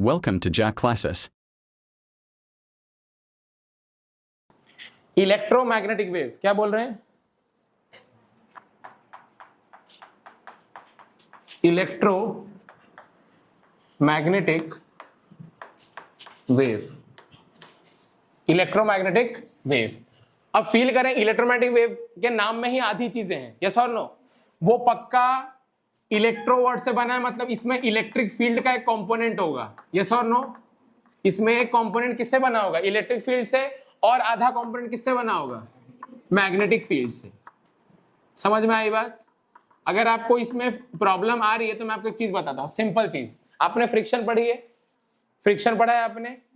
Welcome to Jack Classes. Electromagnetic wave क्या बोल रहे हैं? Electromagnetic wave, electromagnetic wave. अब फील करें, इलेक्ट्रोमैग्नेटिक वेव के नाम में ही आधी चीजें हैं, यस और नो। वो पक्का इलेक्ट्रो वर्ड से बना है, मतलब इसमें इलेक्ट्रिक फील्ड का एक कंपोनेंट होगा, यस और नो। इसमें एक कंपोनेंट किससे बना होगा? इलेक्ट्रिक फील्ड से, और आधा कंपोनेंट किससे बना होगा? मैग्नेटिक फील्ड से। समझ में आई बात? अगर आपको इसमें प्रॉब्लम आ रही है तो मैं आपको एक चीज बताता हूं, सिंपल चीज। आपने फ्रिक्शन पढ़ी है? फ्रिक्शन पढ़ा है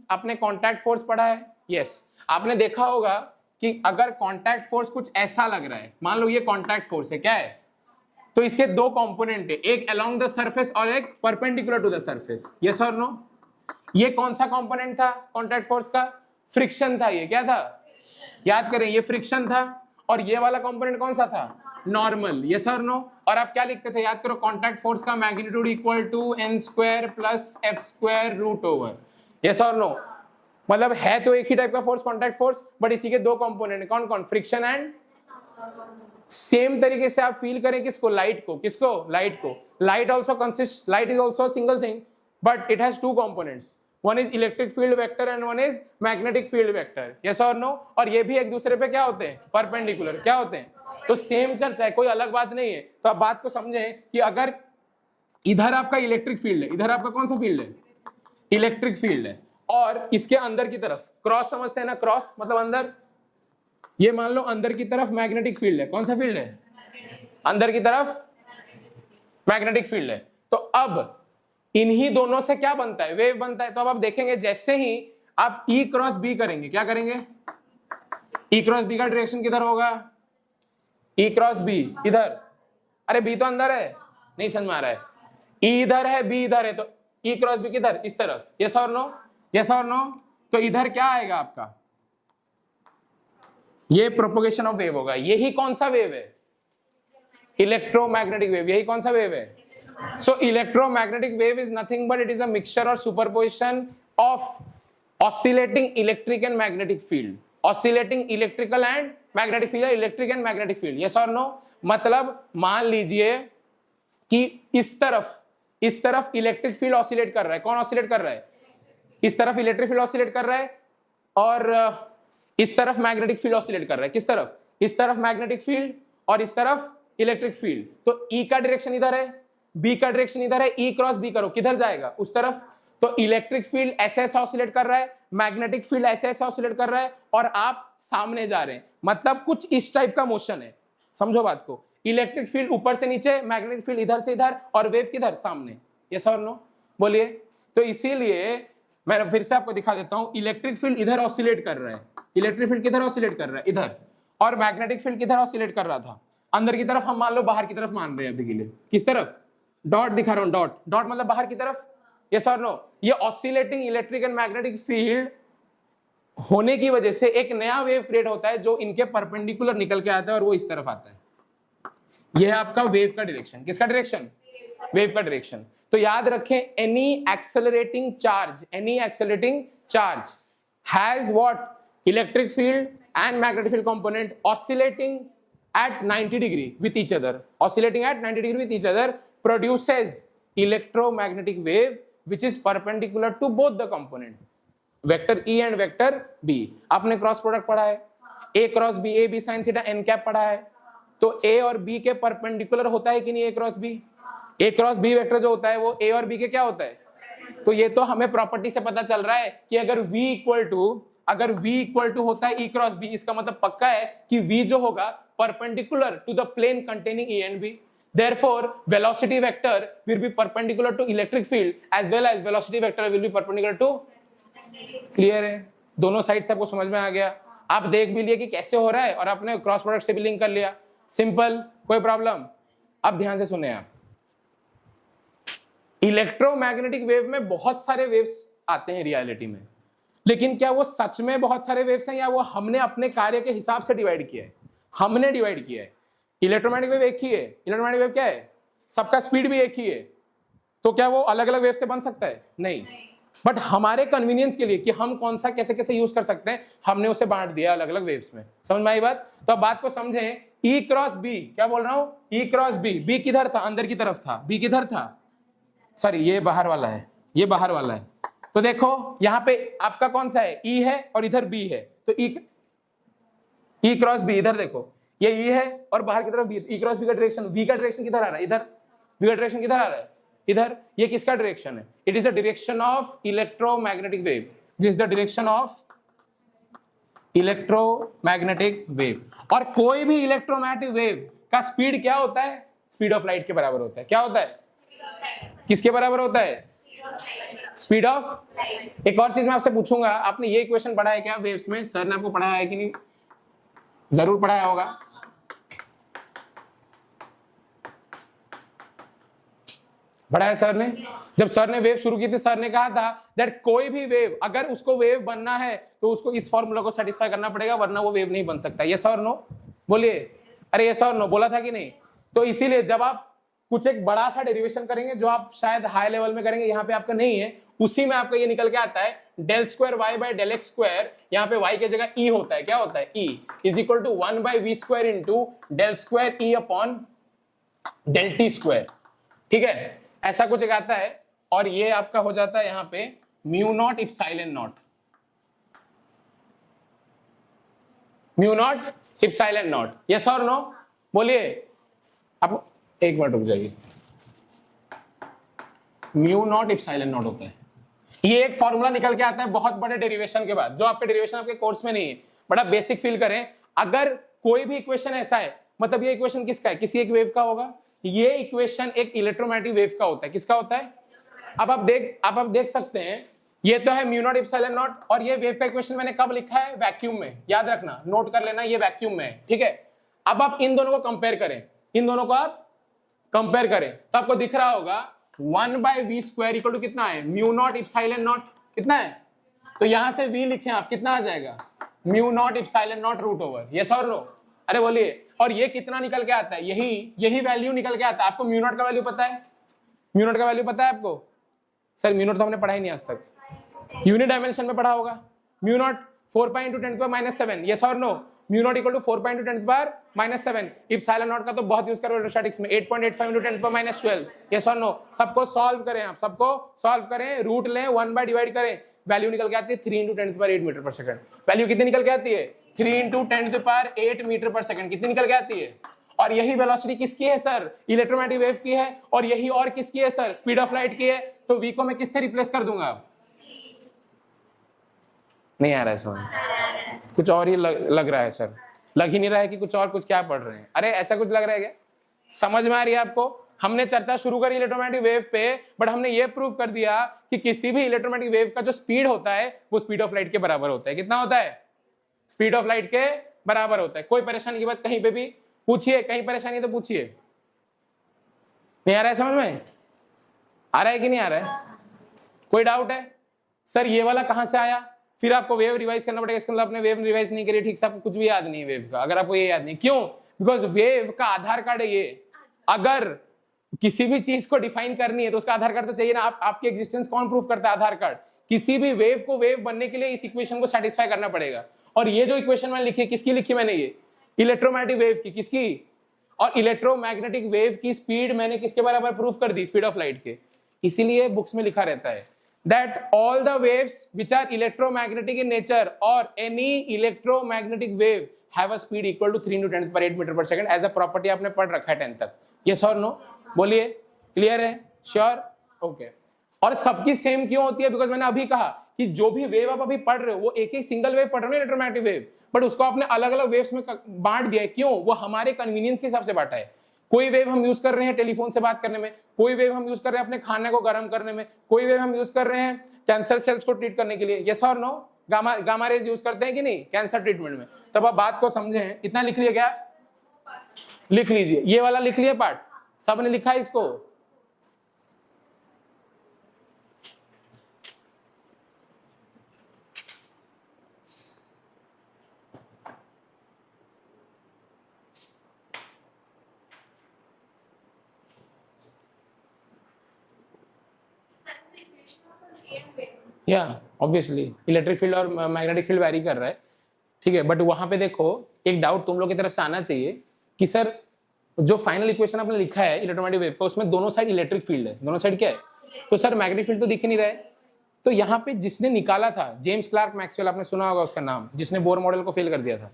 आपने कांटेक्ट फोर्स पढ़ा है? यस। आपने देखा होगा कि अगर कांटेक्ट फोर्स कुछ ऐसा लग रहा है, मान लो ये कांटेक्ट फोर्स है, क्या है? तो इसके दो कंपोनेंट है, एक अलोंग द सरफेस और एक perpendicular to the surface, yes और नो। ये कौन सा कंपोनेंट था कांटेक्ट फोर्स का? फ्रिक्शन था। ये क्या था? याद करें, ये फ्रिक्शन था। और ये वाला कंपोनेंट कौन सा था? नॉर्मल, यस और नो। और आप क्या लिखते थे? याद करो, कांटेक्ट फोर्स का magnitude equal to n square plus f square root over, yes और नो। मतलब है तो एक ही टाइप का फोर्स कांटेक्ट फोर्स, बट इसी के दो कंपोनेंट, कौन कौन? Friction and. सेम तरीके से आप फील करें किसको? लाइट को। किसको? लाइट को। Light also consist, light is also single thing, but it has two components, one is electric field vector and one is magnetic field vector, yes और no. और ये भी एक दूसरे पे क्या होते हैं? परपेंडिकुलर। क्या होते हैं? तो सेम चर्चा है, कोई अलग बात नहीं है। तो आप बात को समझें कि अगर इधर आपका इलेक्ट्रिक फील्ड है, इधर आपका कौन सा फील्ड है? इलेक्ट्रिक फील्ड है, और इसके अंदर की तरफ क्रॉस, समझते हैं ना? क्रॉस मतलब अंदर। ये मान लो अंदर की तरफ मैग्नेटिक फील्ड है। कौन सा फील्ड है? अंदर की तरफ मैग्नेटिक फील्ड है। तो अब इन्हीं दोनों से क्या बनता है? वेव बनता है। तो अब आप देखेंगे, जैसे ही आप E क्रॉस B करेंगे, क्या करेंगे? E क्रॉस B का डायरेक्शन किधर होगा? E क्रॉस B इधर। अरे B तो अंदर है, नहीं समझ में आ रहा है? E इधर है, B इधर है, तो E क्रॉस B किधर? इस तरफ, यस और नो? यस और नो। तो इधर क्या आएगा आपका? ये प्रोपोगेशन ऑफ वेव होगा। यही कौन सा वेव है? Electromagnetic wave. यही कौन सा वेव है? So electromagnetic wave is nothing but it is a mixture or superposition of oscillating electric and magnetic field. Oscillating electrical and magnetic field, electric and magnetic field. Yes or no? मतलब मान लीजिए कि इस तरफ electric field oscillate कर रहा है। कौन ऑसिलेट कर रहा है? इस तरफ इलेक्ट्रिक फील्ड ऑसिलेट कर रहा है, और इस तरफ मैग्नेटिक फील्ड ऑसिलेट कर रहा है। किस तरफ? इस तरफ मैग्नेटिक फील्ड और इस तरफ इलेक्ट्रिक फील्ड। तो E का डायरेक्शन इधर है, B का डायरेक्शन इधर है। E क्रॉस B करो, किधर जाएगा? उस तरफ। तो इलेक्ट्रिक फील्ड ऐसे ऐसे ऑसिलेट कर रहा है, मैग्नेटिक फील्ड ऐसे ऐसे ऑसिलेट कर रहा है, और आप सामने जा रहे हैं। मतलब कुछ इस टाइप का मोशन है, समझो बात को। इलेक्ट्रिक फील्ड ऊपर से नीचे, मैग्नेटिक फील्ड इधर से इधर, और वेव किधर? सामने। यस और नो? बोलिए। तो इसीलिए मैं फिर से आपको दिखा देता हूं, इलेक्ट्रिक फील्ड इधर ऑसिलेट कर रहा है। इलेक्ट्रिक फील्ड किधर ऑसिलेट कर रहा है? इधर। और मैग्नेटिक फील्ड किधर ऑसिलेट कर रहा था? अंदर की तरफ। हम मान लो बाहर की तरफ मान रहे हैं अभी के लिए। किस तरफ? डॉट दिखा रहा हूं, डॉट। डॉट मतलब बाहर की तरफ, यस और नो। ये oscillating electric and magnetic field होने की वजह से एक नया वेव क्रिएट होता है, जो इनके परपेंडिकुलर निकल के आता है, और वो इस तरफ आता है। ये है आपका वेव का डायरेक्शन। किसका डायरेक्शन? वेव का डायरेक्शन। तो याद रखें, any accelerating charge has what? Electric field and magnetic field component oscillating at 90 degree with each other, oscillating at 90 degree with each other, produces electromagnetic wave which is perpendicular to both the component, vector E and vector B. आपने cross product पढ़ा है, A cross B, A B sin theta n cap पढ़ा है। तो A और B के perpendicular होता है कि नहीं? A cross B, A cross B vector जो होता है वो A और B के क्या होता है? तो ये तो हमें प्रॉपर्टी से पता चल रहा है कि अगर V इक्वल टू होता है E क्रॉस B, इसका मतलब पक्का है कि V जो होगा perpendicular to the plane containing E and B. Therefore, velocity vector will be perpendicular to electric field as well as velocity vector will be perpendicular to. Clear है? दोनों side से आपको समझ में आ गया? आप देख भी लिए कि कैसे हो रहा है, और आपने क्रॉस प्रोडक्ट से भी लिंक कर लिया। सिंपल, कोई प्रॉब्लम? अब ध्यान से सुने आप। इलेक्ट्रोमैग्नेटिक वेव में बहुत सारे वेव्स आते हैं रियलिटी में, लेकिन क्या वो सच में बहुत सारे वेव्स हैं, या वो हमने अपने कार्य के हिसाब से डिवाइड किया है? हमने डिवाइड किया है। इलेक्ट्रोमैग्नेटिक वेव एक ही है। इलेक्ट्रोमैग्नेटिक वेव क्या है? सबका स्पीड भी एक ही है। तो क्या वो अलग अलग वेव से बन सकता है? नहीं। बट हमारे कन्वीनियंस के लिए कि हम कौन सा कैसे कैसे यूज कर सकते हैं, हमने उसे बांट दिया अलग अलग वेव्स में। समझ में आई बात? तो अब बात को समझें। ई क्रॉस बी, क्या बोल रहा हूं, ई क्रॉस बी, बी किधर था, अंदर की तरफ था, बी किधर था, सॉरी ये बाहर वाला है, ये बाहर वाला है। तो देखो यहां पे आपका कौन सा है, ई है और इधर बी है, तो ई क्रॉस बी, इधर देखो ये ई है और बाहर की तरफ बी, ई क्रॉस बी का डायरेक्शन, बी का डायरेक्शन किधर आ रहा है, इधर, बी का डायरेक्शन किधर आ रहा है, इधर। ये किसका डायरेक्शन है, it is the direction of electromagnetic wave, this is the direction of electromagnetic wave. और कोई भी इलेक्ट्रोमैग्नेटिक वेव का स्पीड क्या होता है, स्पीड ऑफ लाइट के बराबर होता है। क्या होता है, किसके बराबर होता है, स्पीड ऑफ। एक और चीज मैं आपसे पूछूंगा, आपने ये इक्वेशन पढ़ा है क्या वेव्स में, सर ने आपको पढ़ाया है कि नहीं, जरूर पढ़ाया होगा। पढ़ाया सर ने। जब सर ने वेव शुरू की थी, सर ने कहा था दैट कोई भी वेव अगर उसको वेव बनना है तो उसको इस फॉर्मूला को सेटिस्फाई करना पड़ेगा, वरना वो वेव नहीं बन सकता। ये सर नो बोलिए, अरे ये सर नो बोला था कि नहीं। तो इसीलिए जब आप कुछ एक बड़ा सा डेरिवेशन करेंगे जो आप शायद हाई लेवल में करेंगे, यहाँ पे आपका नहीं है, उसी में आपका ये निकल के आता है del square Y by del X square, यहाँ पे वाई की जगह ई होता है। क्या होता है, E is equal to 1 by V square into del square E upon del T square. ठीक है, ऐसा कुछ एक आता है। और ये आपका हो जाता है यहाँ पे mu naught epsilon not, mu naught epsilon naught. Yes और नो बोलिए। आप एक मिनट रुक जाइए, म्यू नॉट इप्सिलॉन नॉट होता है। ये एक फॉर्मूला निकल के आता है बहुत बड़े डेरिवेशन के बाद, जो आपके डेरिवेशन आपके कोर्स में नहीं है, बड़ा बेसिक फील करें। अगर कोई भी इक्वेशन ऐसा है, मतलब ये इक्वेशन किसका है, किसी एक वेव का होगा। ये इक्वेशन एक इलेक्ट्रोमैग्नेटिक वेव का होता है। किसका होता है, अब आप देख सकते हैं, ये तो है म्यू नॉट इप्सिलॉन नॉट, और ये वेव का इक्वेशन मैंने कब लिखा है, वैक्यूम में। याद रखना, नोट कर लेना, ये वैक्यूम में है। ठीक है, अब आप इन दोनों को कंपेयर करें, इन दोनों को आप कंपेयर करें, तो आपको दिख रहा होगा 1 by V square equal to कितना है, म्यू नॉट इप्सिलॉन नॉट। कितना है, तो यहां से v लिखें आप, कितना आ जाएगा, mu naught epsilon naught root over. Yes और नो, अरे बोलिए। और ये कितना निकल के आता है, यही वैल्यू निकल के आता है। आपको म्यू नॉट का वैल्यू पता है, म्यू नॉट का वैल्यू पता है आपको। सर म्यू नॉट तो हमने पढ़ा ही नहीं आज तक, यूनिट डायमेंशन में पढ़ा होगा। Mu naught 4 pi into 10 power -7। Yes और no, mu naught equal to 4 pi into 10 power -7। Epsilon naught का तो बहुत यूज करो इलेक्ट्रोस्टैटिक्स में, 8.85 इंटू 10 पावर -12। यस और नो, सबको सॉल्व करें, आप सबको सॉल्व करें, रूट लें, 1 बाय डिवाइड करें, वैल्यू निकल के आती है 3 इंटू 10 पावर 8 मीटर पर सेकंड। वैल्यू कितनी निकल के आती है, 3 इंटू 10 पावर 8 मीटर पर सेकंड। कितनी निकल के आती है। और यही वेलोसिटी किसकी है सर, इलेक्ट्रोमैग्नेटिक वेव की है। और यही और किसकी है सर, स्पीड ऑफ लाइट की है। तो v को मैं किससे रिप्लेस कर दूंगा, नहीं आ रहा है समझ, कुछ और ही लग रहा है सर, लग ही नहीं रहा है कि कुछ और, कुछ क्या पढ़ रहे हैं। अरे ऐसा कुछ लग रहा है क्या, समझ में आ रही है आपको। हमने चर्चा शुरू करी इलेक्ट्रोमैग्नेटिक वेव पे, बट हमने ये प्रूव कर दिया कि किसी भी इलेक्ट्रोमैग्नेटिक वेव का जो स्पीड होता है वो स्पीड ऑफ लाइट के बराबर होता है। कितना होता है, स्पीड ऑफ लाइट के बराबर होता है। कोई परेशानी की बात कहीं पे भी पूछिए, कहीं परेशानी तो पूछिए। नहीं आ रहा है समझ में, आ रहा है कि नहीं आ रहा है, कोई डाउट है। सर ये वाला कहां से आया, फिर आपको वेव रिवाइज करना पड़ेगा। इसके मतलब आपने वेव रिवाइज नहीं करी ठीक से, आपको कुछ भी याद नहीं है वेव का। अगर आपको ये याद नहीं, क्यों, बिकॉज वेव का आधार कार्ड है ये। अगर किसी भी चीज को डिफाइन करनी है तो उसका आधार कार्ड तो चाहिए ना। आपकी एग्जिस्टेंस कौन प्रूफ करता है, आधार कार्ड। किसी भी वेव को वेव बनने के लिए इस इक्वेशन को सेटिस्फाई करना पड़ेगा। और ये जो इक्वेशन मैंने लिखी है, किसकी लिखी मैंने, ये इलेक्ट्रोमैग्नेटिक वेव की, किसकी, और इलेक्ट्रोमैग्नेटिक वेव की स्पीड मैंने किसके बराबर प्रूफ कर दी, स्पीड ऑफ लाइट के। इसीलिए बुक्स में लिखा रहता है that all the waves which are electromagnetic in nature or any electromagnetic wave have a speed equal to 3 into 10 per 8 metre पर सेकंड एज अ प्रॉपर्टी आपने पढ़ रखा है 10 तक। यस और नो बोलिए, क्लियर है, श्योर, ओके। और सबकी सेम क्यों होती है, बिकॉज मैंने अभी कहा कि जो भी वेव आप अभी पढ़ रहे हो वो एक ही सिंगल वेव पढ़ रहे हो, इलेक्ट्रोमैग्नेटिक वेव, बट उसको आपने अलग अलग वेव्स में बांट दिया है। क्यों, वो हमारे कन्वीनियंस के हिसाब से बांटा है। कोई वेव हम यूज कर रहे हैं टेलीफोन से बात करने में, कोई वेव हम यूज कर रहे हैं अपने खाने को गर्म करने में, कोई वेव हम यूज कर रहे हैं कैंसर सेल्स को ट्रीट करने के लिए। यस और नो, गामा रेज यूज करते हैं कि नहीं कैंसर ट्रीटमेंट में। तब आप बात को समझें, इतना लिख लिया क्या, लिख लीजिए, ये वाला लिख लिया पार्ट, सबने लिखा है इसको। या ऑब्वियसली इलेक्ट्रिक फील्ड और मैग्नेटिक फील्ड वैरी कर रहा है, ठीक है। बट वहां पे देखो एक डाउट तुम लोग की तरफ से आना चाहिए कि सर जो फाइनल इक्वेशन आपने लिखा है इलेक्ट्रोमैग्नेटिक वेव का, उसमें दोनों साइड इलेक्ट्रिक फील्ड है, दोनों साइड क्या है, तो सर मैग्नेटिक फील्ड तो दिख ही नहीं रहा है। तो यहाँ पे जिसने निकाला था जेम्स क्लार्क मैक्सवेल, आपने सुना होगा उसका नाम, जिसने बोर मॉडल को फेल कर दिया था,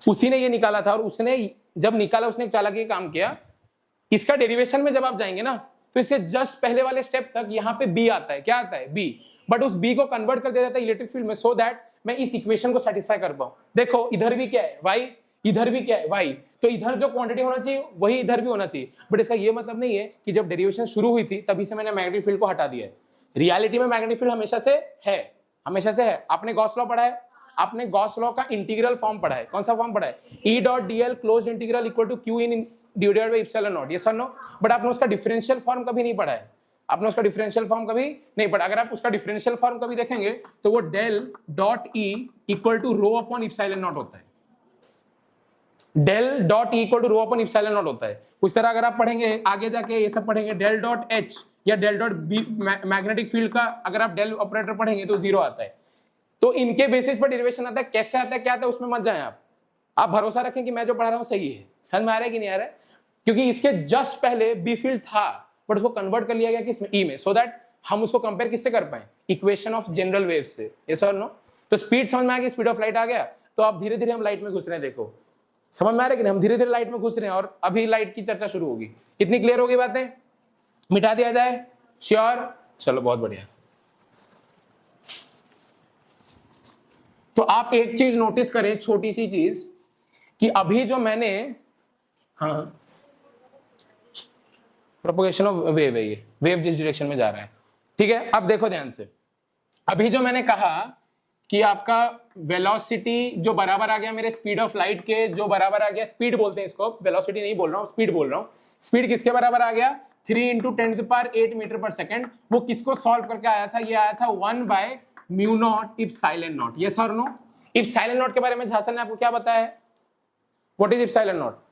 उसी ने ये निकाला था। और उसने जब निकाला उसने एक चालाकी काम किया, इसका डेरिवेशन में जब आप जाएंगे ना तो इसके जस्ट पहले वाले स्टेप तक यहाँ पे बी आता है, क्या आता है बी, बट उस बी को कन्वर्ट कर दिया जाता है इलेक्ट्रिक फील्ड में, सो दैट मैं इस इक्वेशन को सेटिस्फाई कर पाऊं। देखो इधर भी क्या है वाई, इधर भी क्या है वाई, तो इधर जो क्वांटिटी होना चाहिए वही इधर भी होना चाहिए। बट इसका ये मतलब नहीं है कि जब डेरिवेशन शुरू हुई थी तभी से मैंने मैग्नेटिक फील्ड को हटा दिया है। रियलिटी में मैग्नेटिक फील्ड हमेशा से है, हमेशा से है। आपने गॉस लॉ पढ़ा है, आपने गॉस लॉ का इंटीग्रल फॉर्म पढ़ा है, कौन सा फॉर्म पढ़ा है, E dot dl closed integral equal to q in divided by epsilon naught, yes और नो। बट आपने उसका डिफरेंशियल फॉर्म कभी नहीं पढ़ा है, आपने उसका डिफरेंशियल फॉर्म कभी नहीं पढ़ा। अगर आप उसका डिफरेंशियल फॉर्म कभी देखेंगे तो वो del dot E equal to rho upon epsilon naught होता है, del dot E equal to rho upon epsilon naught होता है। उस तरह अगर आप पढ़ेंगे आगे जाके ये सब पढ़ेंगे, डेल डॉट H या del dot B magnetic field का अगर आप डेल ऑपरेटर पढ़ेंगे तो जीरो आता है। तो इनके बेसिस पर डेरिवेशन आता है, कैसे आता है क्या आता है उसमें मत जाएं आप भरोसा रखें कि मैं जो पढ़ा रहा हूं सही है। समझ में आ रहा है कि नहीं आ रहा है, क्योंकि इसके जस्ट पहले बी फील्ड था बट उसको कन्वर्ट कर लिया गया किसमें, ई में, सो दैट हम उसको कंपेयर किससे कर पाए, इक्वेशन ऑफ जनरल वेव से, यस और नो। तो स्पीड समझ में आ गई, स्पीड ऑफ लाइट आ गया, तो अब धीरे धीरे हम लाइट में घुस रहे हैं। देखो समझ में आ रहा है कि हम धीरे धीरे लाइट में घुस रहे हैं और अभी लाइट की चर्चा शुरू होगी। इतनी क्लियर होगी बातें, मिटा दिया जाए, श्योर, चलो बहुत बढ़िया। तो आप एक चीज नोटिस करें, छोटी सी चीज, कि अभी जो मैंने, हाँ प्रोपगेशन ऑफ वेव है, ये वेव जिस डायरेक्शन में जा रहा है, ठीक है। अब देखो ध्यान से, अभी जो मैंने कहा कि आपका वेलोसिटी जो बराबर आ गया मेरे स्पीड ऑफ लाइट के, जो बराबर आ गया, स्पीड बोलते हैं इसको, वेलोसिटी नहीं बोल रहा हूं, स्पीड बोल रहा हूं। स्पीड किसके बराबर आ गया, 3 × 10⁸ मीटर पर सेकेंड। वो किसको सॉल्व करके आया था, ये आया था 1/μ0 इप्सिलॉन नॉट, यस और नो। इप्सिलॉन नॉट के बारे में झांसन ने आपको क्या बताया है, what is epsilon not,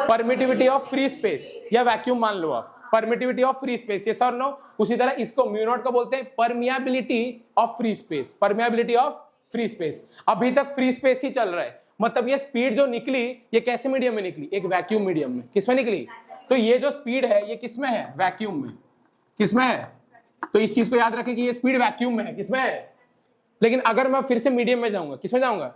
permittivity of free space, या वैक्यूम मान लो आप, permittivity of free space, yes और नो। उसी तरह इसको म्यू नॉट को बोलते हैं permeability of free space, permeability of free space. अभी तक फ्री स्पेस ही चल रहा है, मतलब ये स्पीड जो निकली ये कैसे मीडियम में निकली, एक वैक्यूम मीडियम में। किसमें निकली, तो ये जो स्पीड है ये किसमें है, वैक्यूम में। किसमें है, तो इस चीज को याद रखें कि ये स्पीड वैक्यूम में है, किसमें है। लेकिन अगर मैं फिर से मीडियम में जाऊंगा, किसमें जाऊंगा,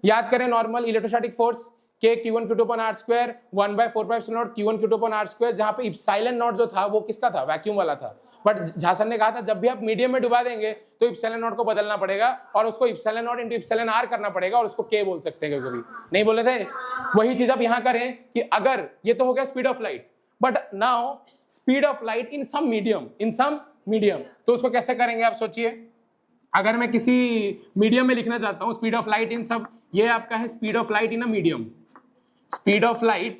याद करें नॉर्मल इलेक्ट्रोस्टैटिक फोर्स के Q1 Q2 upon R², 1/4πε0 Q1 Q2 upon R², जहां पे इप्सिलॉन नॉट जो था वो किसका था, वैक्यूम वाला था। बट झासन ने कहा था जब भी आप मीडियम में डुबा देंगे तो इप्सिलॉन नॉट को बदलना पड़ेगा और उसको epsilon naught into epsilon R करना पड़ेगा, और उसको K बोल सकते हैं कभी, नहीं बोले थे। वही चीज आप यहां करें कि अगर ये तो हो गया speed of light, but now speed of light in some medium, तो उसको कैसे करेंगे आप सोचिए। अगर मैं किसी मीडियम में लिखना चाहता हूं स्पीड ऑफ लाइट इन सब, ये आपका है speed of light in a medium, speed of light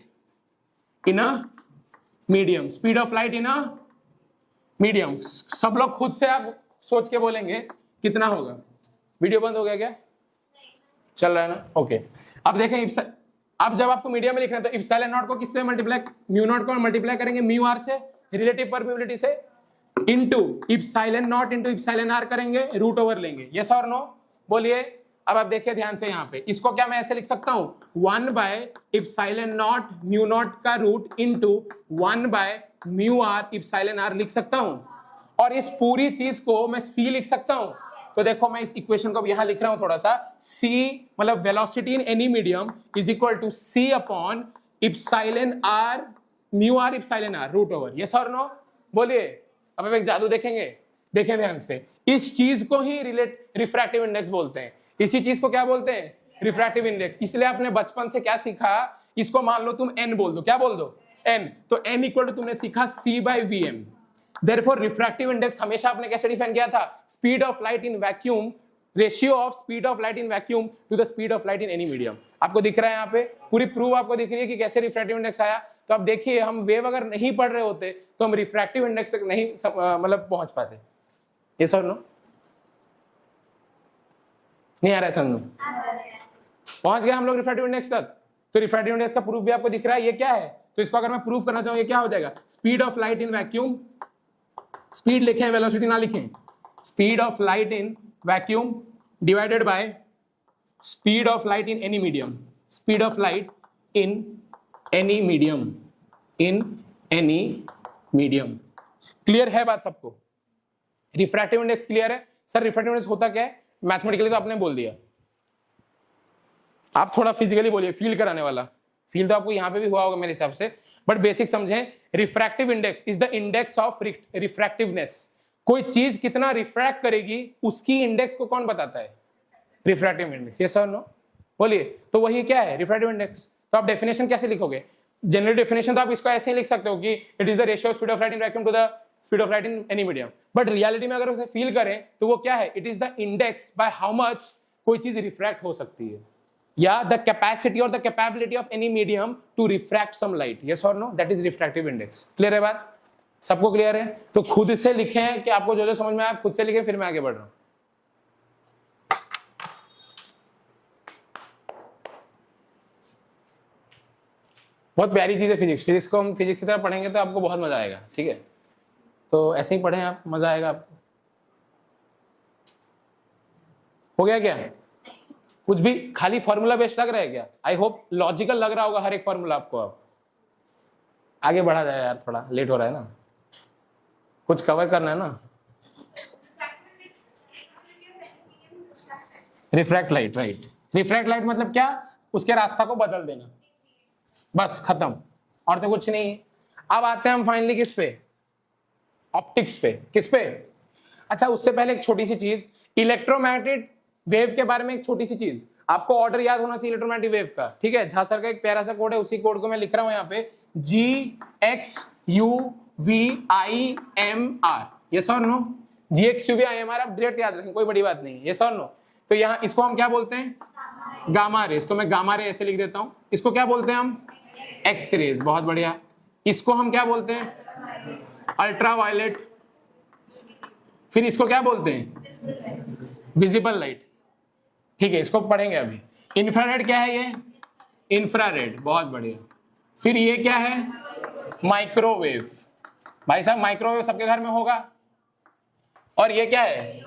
in a medium, speed of light in a medium. सब लोग खुद से आप सोच के बोलेंगे कितना होगा। वीडियो बंद हो गया क्या, चल रहा है ना, ओके। अब देखें, अब जब आपको मीडियम में लिखना है तो इप्सिलॉन नॉट को किससे मल्टीप्लाई, म्यू नॉट को मल्टीप्लाई करेंगे म्यू आर से, रिलेटिव परमिटिविटी से, into epsilon naught into epsilon R करेंगे, रूट ओवर लेंगे, यस और नो, बोलिए। अब आप देखिए ध्यान से, यहाँ पे इसको क्या मैं ऐसे लिख सकता हूं, 1/ε0 म्यू नॉट का root into 1/μr epsilon R लिख सकता हूं, और इस पूरी चीज को मैं c लिख सकता हूं। तो देखो मैं इस इक्वेशन को यहां लिख रहा हूं थोड़ा सा, c मतलब velocity in any medium is equal to c upon epsilon R mu R epsilon R root over, yes और नो, बोलिए। अब एक जादू देखेंगे, देखें ध्यान से, इस चीज को ही रिफ्रैक्टिव इंडेक्स बोलते हैं। इसी चीज को क्या बोलते हैं, रिफ्रैक्टिव इंडेक्स। इसलिए आपने बचपन से क्या सीखा, इसको मान लो तुम n बोल दो, क्या बोल दो, n, तो n इक्वल टू तुमने सीखा c/vm। देयरफॉर रिफ्रैक्टिव इंडेक्स हमेशा आपने कैसे डिफाइन किया था, speed of light in vacuum, ratio of speed of light in vacuum to the speed of light in any medium. आपको दिख रहा है यहाँ पे पूरी प्रूफ आपको दिख रही है कि कैसे रिफ्रैक्टिव इंडेक्स आया। तो अब देखिए, हम वेव अगर नहीं पढ़ रहे होते तो हम रिफ्रैक्टिव इंडेक्स तक नहीं मतलब पहुंच पाते। ये सर नो नहीं आ रहा है समझ, पहुंच गए हम लोग रिफ्रैक्टिव इंडेक्स तक। तो रिफ्रैक्टिव इंडेक्स का प्रूफ भी आपको दिख रहा है, ये क्या है, तो इसको अगर मैं प्रूफ करना चाहूँ ये क्या हो जाएगा, speed of light in vacuum, speed लिखें वेलोसिटी ना लिखें, speed of light in vacuum divided by speed of light in any medium, speed of light in any medium, in any medium. Clear है बात सबको? रिफ्रैक्टिव इंडेक्स क्लियर है? Sir refractive index होता क्या है? मैथमेटिकली तो आपने बोल दिया, आप थोड़ा फिजिकली बोलिए, फील कराने वाला। फील तो आपको यहां पे भी हुआ होगा मेरे हिसाब से, बट बेसिक समझें। Refractive index is the index of refractiveness. कोई चीज कितना रिफ्रैक्ट करेगी उसकी इंडेक्स को कौन बताता है? Refractive index. यस और नो? बोलिए। तो वही क्या है? Refractive index. तो आप डेफिनेशन कैसे लिखोगे? जनरल डेफिनेशन तो आप इसको ऐसे ही लिख सकते हो कि it is the ratio of speed of light in vacuum to the speed of light in any medium. But reality में अगर उसे फील करें तो वो क्या है? It is the index by how much कोई चीज रिफ्रैक्ट हो सकती है, या द कैपेसिटी और the capability of any medium to refract some light. Yes और no? That is refractive index. Clear है बात? सबको क्लियर है? तो खुद से लिखें कि आपको जो जो समझ में आया खुद से लिखें, फिर मैं आगे बढ़ रहा हूं। बहुत प्यारी चीज है फिजिक्स। फिजिक्स को हम फिजिक्स की तरह पढ़ेंगे तो आपको बहुत मजा आएगा। ठीक है, तो ऐसे ही पढ़ें आप, मजा आएगा आपको। हो गया क्या? कुछ भी खाली फॉर्मूला बेस्ड लग रहा है क्या? आई होप लॉजिकल लग रहा होगा हर एक फॉर्मूला आपको। अब आगे बढ़ा जाए यार, थोड़ा लेट हो रहा है ना, कुछ कवर करना है ना। Refract light, right. Refract light मतलब क्या? उसके रास्ता को बदल देना, बस खत्म, और तो कुछ नहीं। अब आते हैं हम फाइनली किस पे? ऑप्टिक्स पे। किस पे? अच्छा, उससे पहले एक छोटी सी चीज, इलेक्ट्रोमैग्नेटिक वेव के बारे में एक छोटी सी चीज। आपको ऑर्डर याद होना चाहिए इलेक्ट्रोमैग्नेटिक वेव का। ठीक है, झा सर का एक प्यारा सा कोड है, उसी कोड को मैं लिख रहा हूं यहाँ पे, GXUVIMR। यस और नो? GXUVIMR आप डायरेक्ट याद रखें, कोई बड़ी बात नहीं। यस और नो? तो यहाँ इसको हम क्या बोलते हैं? Gamma rays. तो मैं गामा रे ऐसे लिख देता हूं। इसको क्या बोलते हैं हम? X rays. बहुत बढ़िया। इसको हम क्या बोलते हैं? अल्ट्रावायलेट। फिर इसको क्या बोलते हैं? Visible light. ठीक है, इसको पढ़ेंगे अभी। इंफ्रारेड क्या है? ये इंफ्रारेड। बहुत बढ़िया। फिर ये क्या है? माइक्रोवेव। भाई साहब माइक्रोवेव सबके घर में होगा। और ये क्या है?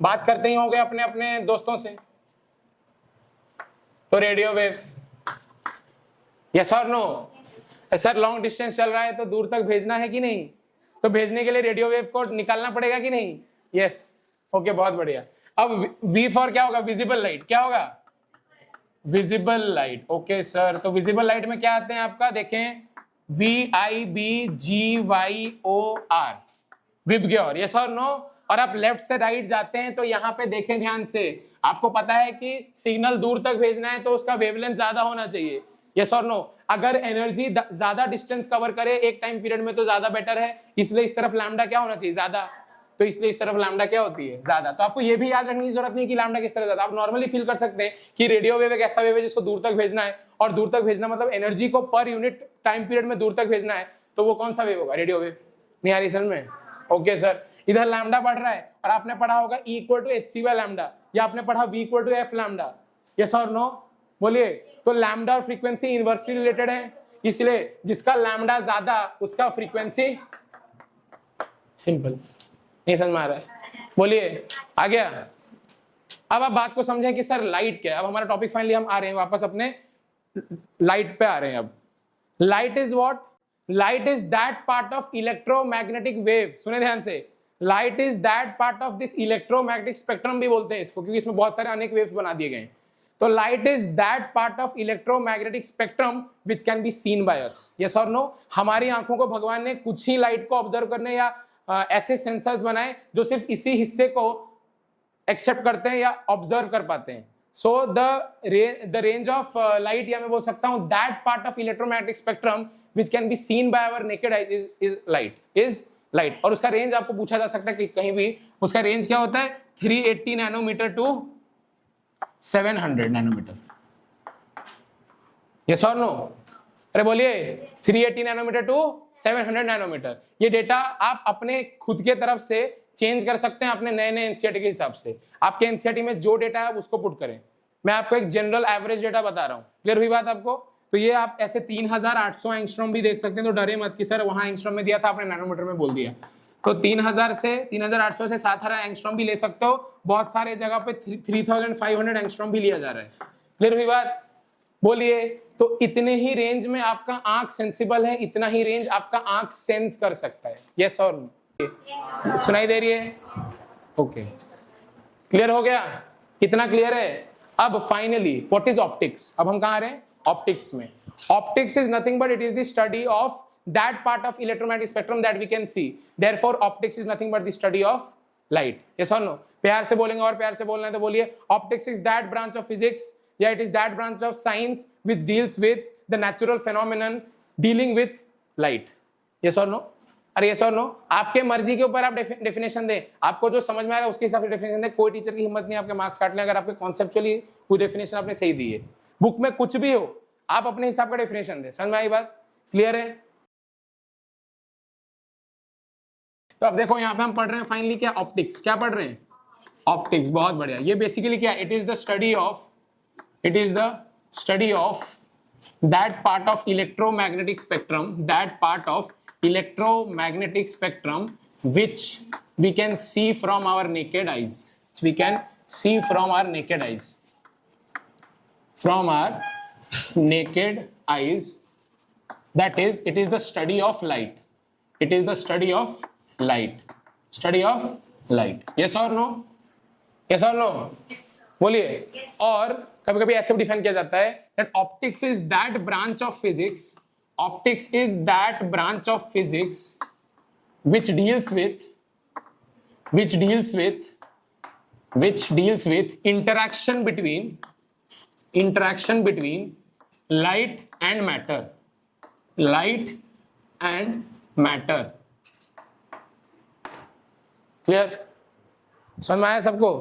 बात करते ही होंगे अपने अपने दोस्तों से, तो रेडियो वेव। यस और नो? सर लॉन्ग डिस्टेंस चल रहा है तो दूर तक भेजना है कि नहीं? तो भेजने के लिए रेडियो वेव को निकालना पड़ेगा कि नहीं? यस। ओके, बहुत बढ़िया। अब V फॉर क्या होगा? Visible light. क्या होगा? Visible light. ओके सर, तो विजिबल लाइट में क्या आते हैं आपका? देखें, VIBGYOR, विबग्योर। यस और नो? और आप लेफ्ट से राइट जाते हैं तो यहाँ पे देखें ध्यान से, आपको पता है कि सिग्नल दूर तक भेजना है तो उसका वेवलेंथ ज्यादा होना चाहिए। यस और नो? अगर एनर्जी ज्यादा डिस्टेंस कवर करे एक टाइम पीरियड में तो ज्यादा बेटर है, इसलिए इस तरफ लैम्डा क्या होना चाहिए? ज्यादा। तो इसलिए इस तरफ लैम्डा क्या होती है? ज्यादा। तो आपको ये भी याद रखने की जरूरत नहीं कि लैम्डा किस तरह ज्यादा। आप नॉर्मली फील कर सकते हैं कि रेडियो वेव एक ऐसा वेव है जिसको दूर तक भेजना है, और दूर तक भेजना मतलब एनर्जी को पर यूनिट टाइम पीरियड में दूर तक भेजना है, तो वो कौन सा वेव होगा? Radio wave. नहीं आ रही समझ में? ओके सर, इधर लैम्डा बढ़ रहा है और आपने पढ़ा होगा E = hc by लैम्डा, या आपने पढ़ा V = f लैम्डा। यस और नो? बोलिए। तो लैम्डा और फ्रीक्वेंसी इनवर्सली रिलेटेड है, इसलिए जिसका लैम्डा ज्यादा उसका फ्रीक्वेंसी। सिंपल। नहीं समझ में आ रहा है? बोलिए। आ गया? अब आप बात को समझें कि सर लाइट क्या है। अब हमारा टॉपिक फाइनली हम आ रहे हैं वापस अपने लाइट पे आ रहे हैं। अब light is what? Light is that part of electromagnetic wave. सुने ध्यान से, light is that part of this electromagnetic spectrum भी बोलते हैं इसको, क्योंकि इसमें बहुत सारे अनेक वेव्स बना दिए गए। तो light is that part of electromagnetic spectrum which can be seen by us. Yes और नो? हमारी आंखों को भगवान ने कुछ ही लाइट को ऑब्जर्व करने या ऐसे सेंसर्स बनाए जो सिर्फ इसी हिस्से को एक्सेप्ट करते हैं या ऑब्जर्व कर पाते हैं। So the range of light, या मैं बोल सकता हूं that part of electromagnetic spectrum which can be seen by our naked eyes is light. और उसका रेंज आपको पूछा जा सकता है कि कहीं भी, उसका रेंज क्या होता है? 380 नैनोमीटर टू 700 नैनोमीटर। यस और नो? अरे बोलिए। 380 नैनोमीटर टू 700 नैनोमीटर। ये डेटा आप अपने खुद के तरफ से चेंज कर सकते हैं अपने नए नए एनसीईआरटी के हिसाब से। आपके एनसीईआरटी में जो डेटा है उसको पुट करें। मैं आपको एक जनरल एवरेज डेटा बता रहा हूं। क्लियर हुई बात आपको? तो ये आप ऐसे 3800 एंगस्ट्रॉम भी देख सकते हैं, तो डरे मत कि सर वहां एंगस्ट्रॉम में दिया था आपने नैनोमीटर में बोल दिया। तो 3000 से 3800 से 7000 एंगस्ट्रॉम भी ले सकते हो, बहुत सारे जगह पे 3500 एंगस्ट्रॉम भी लिया जा रहा है। क्लियर हुई बात? बोलिए। तो इतने ही रेंज में आपका आंख सेंसिबल है, इतना ही रेंज आपका आंख सेंस कर सकता है। यस और नो? सुनाई दे रही है? ओके, क्लियर हो गया? कितना क्लियर है? अब फाइनली व्हाट इज ऑप्टिक्स? अब हम कहां आ रहे हैं? ऑप्टिक्स में। Optics is nothing but it is the study of that part of electromagnetic spectrum that we can see. Therefore optics is nothing but the study of light. Yes or no? प्यार से बोलेंगे और प्यार से बोलना है तो बोलिए, optics is that branch of physics, yeah, it is that branch of science which deals with the natural phenomenon dealing with light. Yes or no? अरे yes or no? आपके मर्जी के ऊपर आप डेफिनेशन दें, आपको जो समझ में आ रहा है उसके हिसाब से डेफिनेशन दें। कोई टीचर की हिम्मत नहीं आपके मार्क्स काटने अगर आपके कॉन्सेप्चुअली कोई डेफिनेशन आपने सही दी है। बुक में कुछ भी हो, आप अपने हिसाब का डेफिनेशन दें। समझ में आई बात? क्लियर है? तो अब देखो यहाँ पे हम पढ़ रहे हैं फाइनली क्या? ऑप्टिक्स। क्या पढ़ रहे हैं? ऑप्टिक्स। बहुत बढ़िया। ये बेसिकली क्या? It is the study of that part of electromagnetic spectrum which we can see from our naked eyes, that is it is the study of light. It is the study of light. Yes or no? Yes or no? Yes. बोलिए। yes. और कभी कभी ऐसे भी define किया जाता है that optics is that branch of physics which deals with interaction between light and matter. Clear? समझ में आया सबको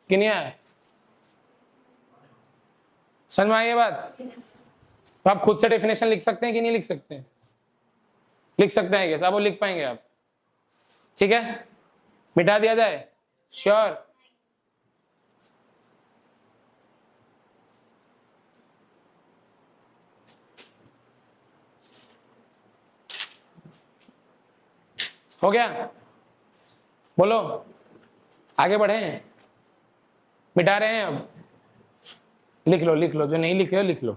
कि नहीं आया? समझ में आई ये बात? तो आप खुद से डेफिनेशन लिख सकते हैं कि नहीं लिख सकते हैं? लिख सकते हैं क्या? वो लिख पाएंगे आप? ठीक है, मिटा दिया जाए? श्योर? हो गया? बोलो, आगे बढ़े? मिटा रहे हैं अब? लिख लो, जो नहीं लिखे हो लिख लो,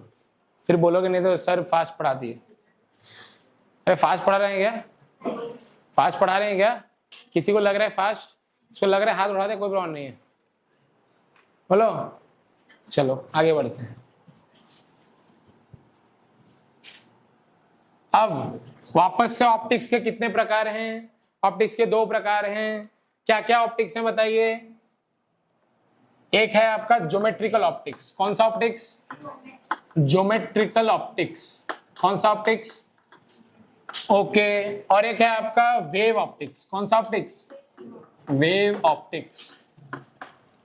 फिर बोलोगे नहीं तो सर फास्ट पढ़ा दिए। अरे फास्ट पढ़ा रहे हैं क्या? फास्ट पढ़ा रहे हैं क्या? किसी को लग रहा है फास्ट? इसको लग रहा है हाथ उठा दे, कोई प्रॉब्लम नहीं है। बोलो, चलो आगे बढ़ते हैं। अब वापस से ऑप्टिक्स के कितने प्रकार हैं? ऑप्टिक्स के 2 प्रकार हैं। क्या क्या ऑप्टिक्स हैं बताइए? एक है आपका ज्योमेट्रिकल ऑप्टिक्स। कौन सा ऑप्टिक्स? Geometrical optics. कौन सा ऑप्टिक्स? ओके। और एक है आपका वेव ऑप्टिक्स। कौन सा optics? Wave optics.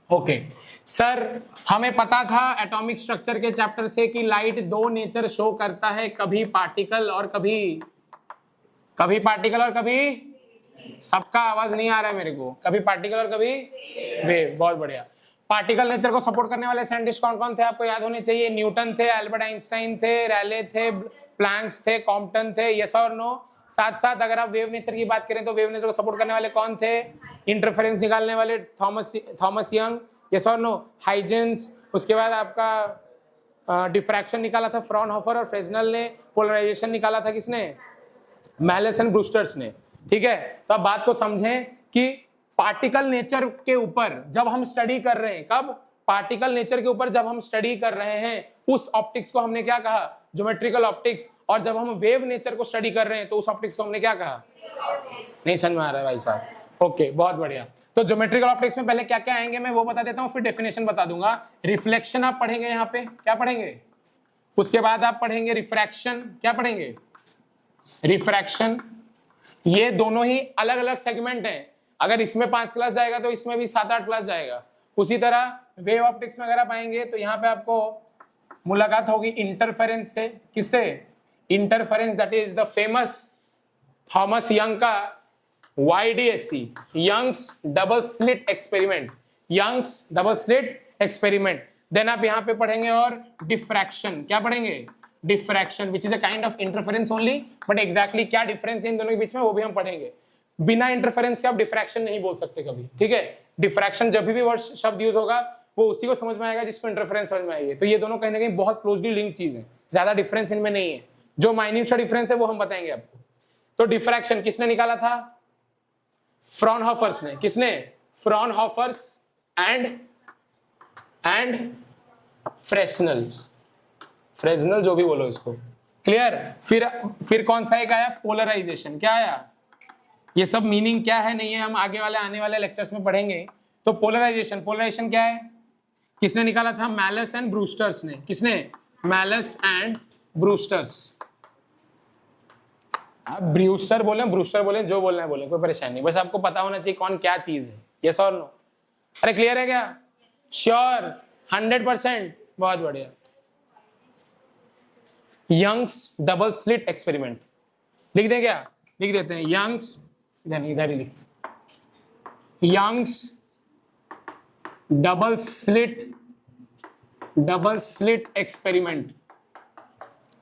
Okay sir, हमें पता था एटॉमिक स्ट्रक्चर के चैप्टर से कि लाइट 2 नेचर शो करता है, कभी पार्टिकल और कभी सबका आवाज नहीं आ रहा है मेरे को। कभी पार्टिकल और कभी वेव। बहुत बढ़िया। पार्टिकल नेचर को सपोर्ट करने वाले साइंटिस्ट कौन कौन थे आपको याद होने चाहिए? न्यूटन थे, एल्बर्ट आइंस्टाइन थे, रैले थे, प्लैंक्स थे, कॉम्पटन थे। यस और नो? साथ साथ अगर आप वेव नेचर की बात करें तो वेव नेचर को सपोर्ट करने वाले कौन थे? इंटरफेरेंस निकालने वाले थॉमस यंग। यस और नो? हाइजेंस। उसके बाद आपका डिफ्रैक्शन निकाला था फ्रॉनहोफर और फ्रेस्नेल ने। पोलराइजेशन निकाला था किसने? मैलेस एंड ब्रूस्टर्स ने। ठीक है, तो अब बात को समझें कि पार्टिकल नेचर के ऊपर जब हम स्टडी कर रहे हैं, कब? पार्टिकल नेचर के ऊपर जब हम स्टडी कर रहे हैं, उस ऑप्टिक्स को हमने क्या कहा? Geometrical optics. और जब हम वेव नेचर को स्टडी कर रहे हैं तो उस ऑप्टिक्स को हमने क्या कहा? नहीं समझ में आ रहा है भाई साहब? ओके, बहुत बढ़िया। तो ज्योमेट्रिकल ऑप्टिक्स में पहले क्या क्या आएंगे मैं वो बता देता हूं, फिर डेफिनेशन बता दूंगा। रिफ्लेक्शन आप पढ़ेंगे, यहाँ पे क्या पढ़ेंगे? उसके बाद आप पढ़ेंगे रिफ्रैक्शन। क्या पढ़ेंगे? रिफ्रैक्शन। ये दोनों ही अलग अलग सेगमेंट हैं। अगर इसमें 5 क्लास जाएगा तो इसमें भी 7-8 क्लास जाएगा। उसी तरह वेव ऑप्टिक्स में अगर आप आएंगे तो यहाँ पे आपको मुलाकात होगी इंटरफेरेंस से। किससे? Interference, that is the famous Thomas Young का YDSC, Young's double slit experiment. Young's double slit experiment. Then आप यहाँ पे पढ़ेंगे और डिफ्रैक्शन। क्या पढ़ेंगे? Diffraction, which is a kind of interference only, but exactly क्या डिफरेंस है इन दोनों के बीच में वो भी हम पढ़ेंगे। बिना इंटरफेरेंस के आप डिफ्रैक्शन नहीं बोल सकते कभी, ठीक है। डिफ्रैक्शन जब भी वर्ड शब्द यूज होगा वो उसी को समझ में आएगा जिसको इंटरफेरेंस समझ में आएगी। तो ये दोनों कहीं ना कहीं बहुत क्लोजली लिंक चीज है, ज्यादा डिफरेंस इनमें नहीं है। जो माइन्यूट सा डिफरेंस है वो हम बताएंगे आपको। तो डिफ्रैक्शन किसने निकाला था? फ्रॉनहोफर्स ने। किसने? फ्रॉनहोफर्स एंड फ्रेस्नेल, फ्रेस्नेल जो भी बोलो इसको, क्लियर। फिर कौन सा एक आया? पोलराइजेशन। क्या आया? ये सब मीनिंग क्या है नहीं है हम आगे वाले आने वाले लेक्चर्स में पढ़ेंगे। तो पोलराइजेशन, पोलराइजेशन क्या है? किसने निकाला था? मैलस एंड ब्रूस्टर्स ने। किसने? Malus and Brewsters. आप ब्रूस्टर बोले, ब्रूस्टर बोले, जो बोलना है बोले, कोई परेशानी नहीं, बस आपको पता होना चाहिए कौन क्या चीज है। यस और नो? अरे क्लियर है क्या? श्योर, 100%। बहुत बढ़िया। यंग्स डबल स्लिट एक्सपेरिमेंट लिख दें क्या? लिख देते हैं यंग्स, इधर ही लिखते, यंग्स डबल स्लिट एक्सपेरिमेंट।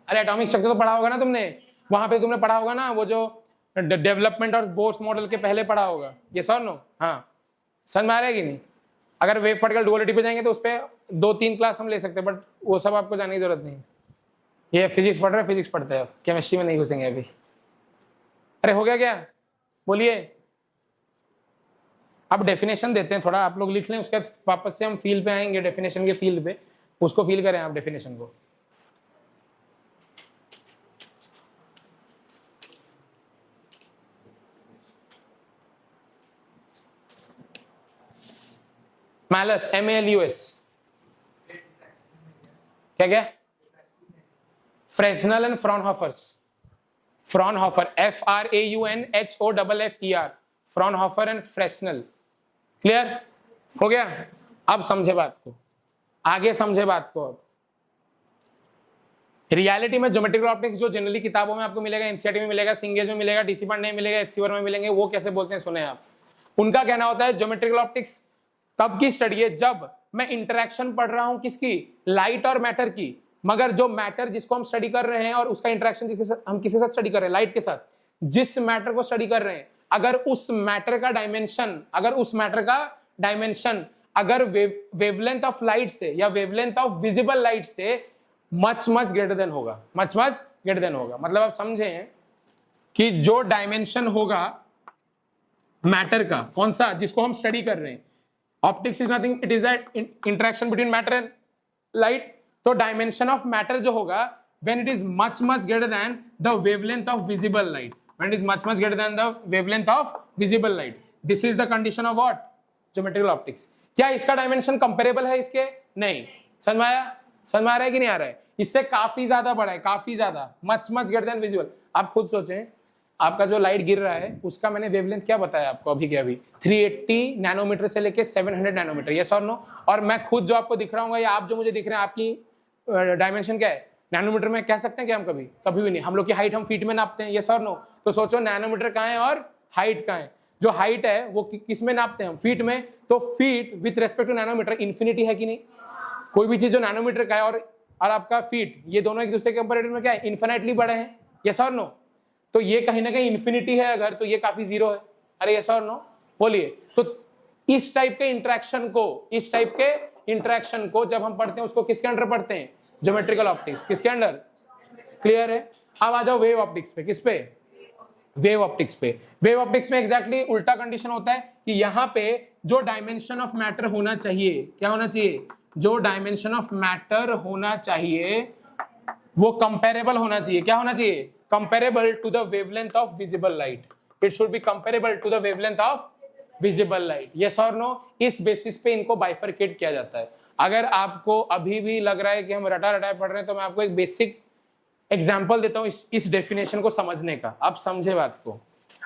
अरे एटॉमिक स्ट्रक्चर तो पढ़ा होगा ना तुमने, वहां पे तुमने पढ़ा होगा ना वो जो डेवलपमेंट और बोर्स मॉडल के पहले पढ़ा होगा। ये सर नो? हाँ, समझ में आ रहा है कि नहीं? अगर वेव पार्टिकल डुअलिटी पे जाएंगे तो उस पर 2-3 क्लास हम ले सकते हैं, बट वो सब आपको जाने की जरूरत नहीं। ये फिजिक्स पढ़ रहे हैं, फिजिक्स पढ़ते हैं, केमिस्ट्री में नहीं घुसेंगे अभी। अरे हो गया क्या? बोलिए। अब डेफिनेशन देते हैं, थोड़ा आप लोग लिख लें, उसके बाद वापस से हम फील्ड पे आएंगे, डेफिनेशन के फील्ड पे, उसको फील करें आप डेफिनेशन को। मैलस, MALUS, क्या? Fresnel and Fraunhofers. Fraunhofer, FRAUNHOFFER, Fraunhofer and Fresnel. Clear हो गया? अब समझे बात को, आगे समझे बात को। अब रियलिटी में ज्योमेट्रिकल ऑप्टिक्स जो जनरली किताबों में आपको मिलेगा, एनसीईआरटी में मिलेगा, सिंगेज में मिलेगा, डीसी पांडे में मिलेगा, HC वर्मा में मिलेंगे, वो कैसे बोलते हैं सुने आप। उनका कहना होता है ज्योमेट्रिकल ऑप्टिक्स तब की स्टडी है जब मैं इंटरेक्शन पढ़ रहा हूं किसकी? लाइट और मैटर की। मगर जो मैटर जिसको हम स्टडी कर रहे हैं और उसका इंटरेक्शन जिसके साथ, हम किसके साथ स्टडी कर रहे हैं? लाइट के साथ। जिस मैटर को स्टडी कर रहे हैं, अगर उस मैटर का डायमेंशन अगर वेवलेंथ ऑफ लाइट से या वेवलेंथ ऑफ विजिबल लाइट से मच ग्रेटर देन होगा, मच ग्रेटर देन होगा। मतलब आप समझे कि जो डायमेंशन होगा मैटर का, कौन सा? जिसको हम स्टडी कर रहे हैं। Optics is nothing, it is that interaction between matter and light. तो डायमेंशन ऑफ मैटर जो होगा when it is much greater than the wavelength of visible light, when it is much greater than the wavelength of visible light, this is the condition of what? Geometrical optics। क्या इसका dimension comparable है इसके? नहीं। समझ में आया? समझ में आ रहा है कि नहीं आ रहा है? इससे काफी ज्यादा बड़ा है, काफी ज्यादा, मच ग्रेटर देन विजिबल। आप खुद सोचें, आपका जो लाइट गिर रहा है उसका मैंने वेवलेंथ क्या बताया आपको अभी के अभी? 380 नैनोमीटर से लेके 700 नैनोमीटर। यस और नो? और मैं खुद जो आपको दिख रहा हूँ या आप जो मुझे दिख रहे हैं, आपकी डायमेंशन क्या है? नैनोमीटर में कह सकते हैं कि हम कभी भी नहीं। हम लोग की हाइट हम फीट में नापते हैं। यस और नो? तो सोचो नैनोमीटर कहाँ है और हाइट कहाँ है? जो हाइट है वो किस में नापते हैं हम? फीट में। तो feet with respect to nanometer infinity है कि नहीं? कोई भी चीज जो नैनोमीटर का है और आपका फीट, ये दोनों एक दूसरे के कंपैरेटिव में क्या है? इन्फिनिटली बड़े हैं। यस और नो? तो ये कहीं ना कहीं इन्फिनिटी है अगर, तो ये काफी जीरो है। अरे यस और नो? बोलिए। तो इस टाइप के इंटरेक्शन को जब हम पढ़ते हैं उसको किसके अंडर पढ़ते हैं? Geometrical optics. किसके अंडर? क्लियर है? अब आ जाओ वेव ऑप्टिक्स पे। किस पे? वेव ऑप्टिक्स पे। वेव ऑप्टिक्स में एग्जैक्टली उल्टा कंडीशन होता है कि यहाँ पे जो डायमेंशन ऑफ मैटर होना चाहिए, क्या होना चाहिए? जो डायमेंशन ऑफ मैटर होना चाहिए वो कंपेरेबल होना चाहिए। क्या होना चाहिए? Comparable to the wavelength of visible light. It should be comparable to the wavelength of visible light. Yes और नो? इस बेसिस पे इनको बाइफरकेट किया जाता है। अगर आपको अभी भी लग रहा है कि हम रटा पढ़ रहे हैं, तो मैं आपको एक बेसिक एग्जांपल देता हूं इस डेफिनेशन को समझने का। आप समझे बात को।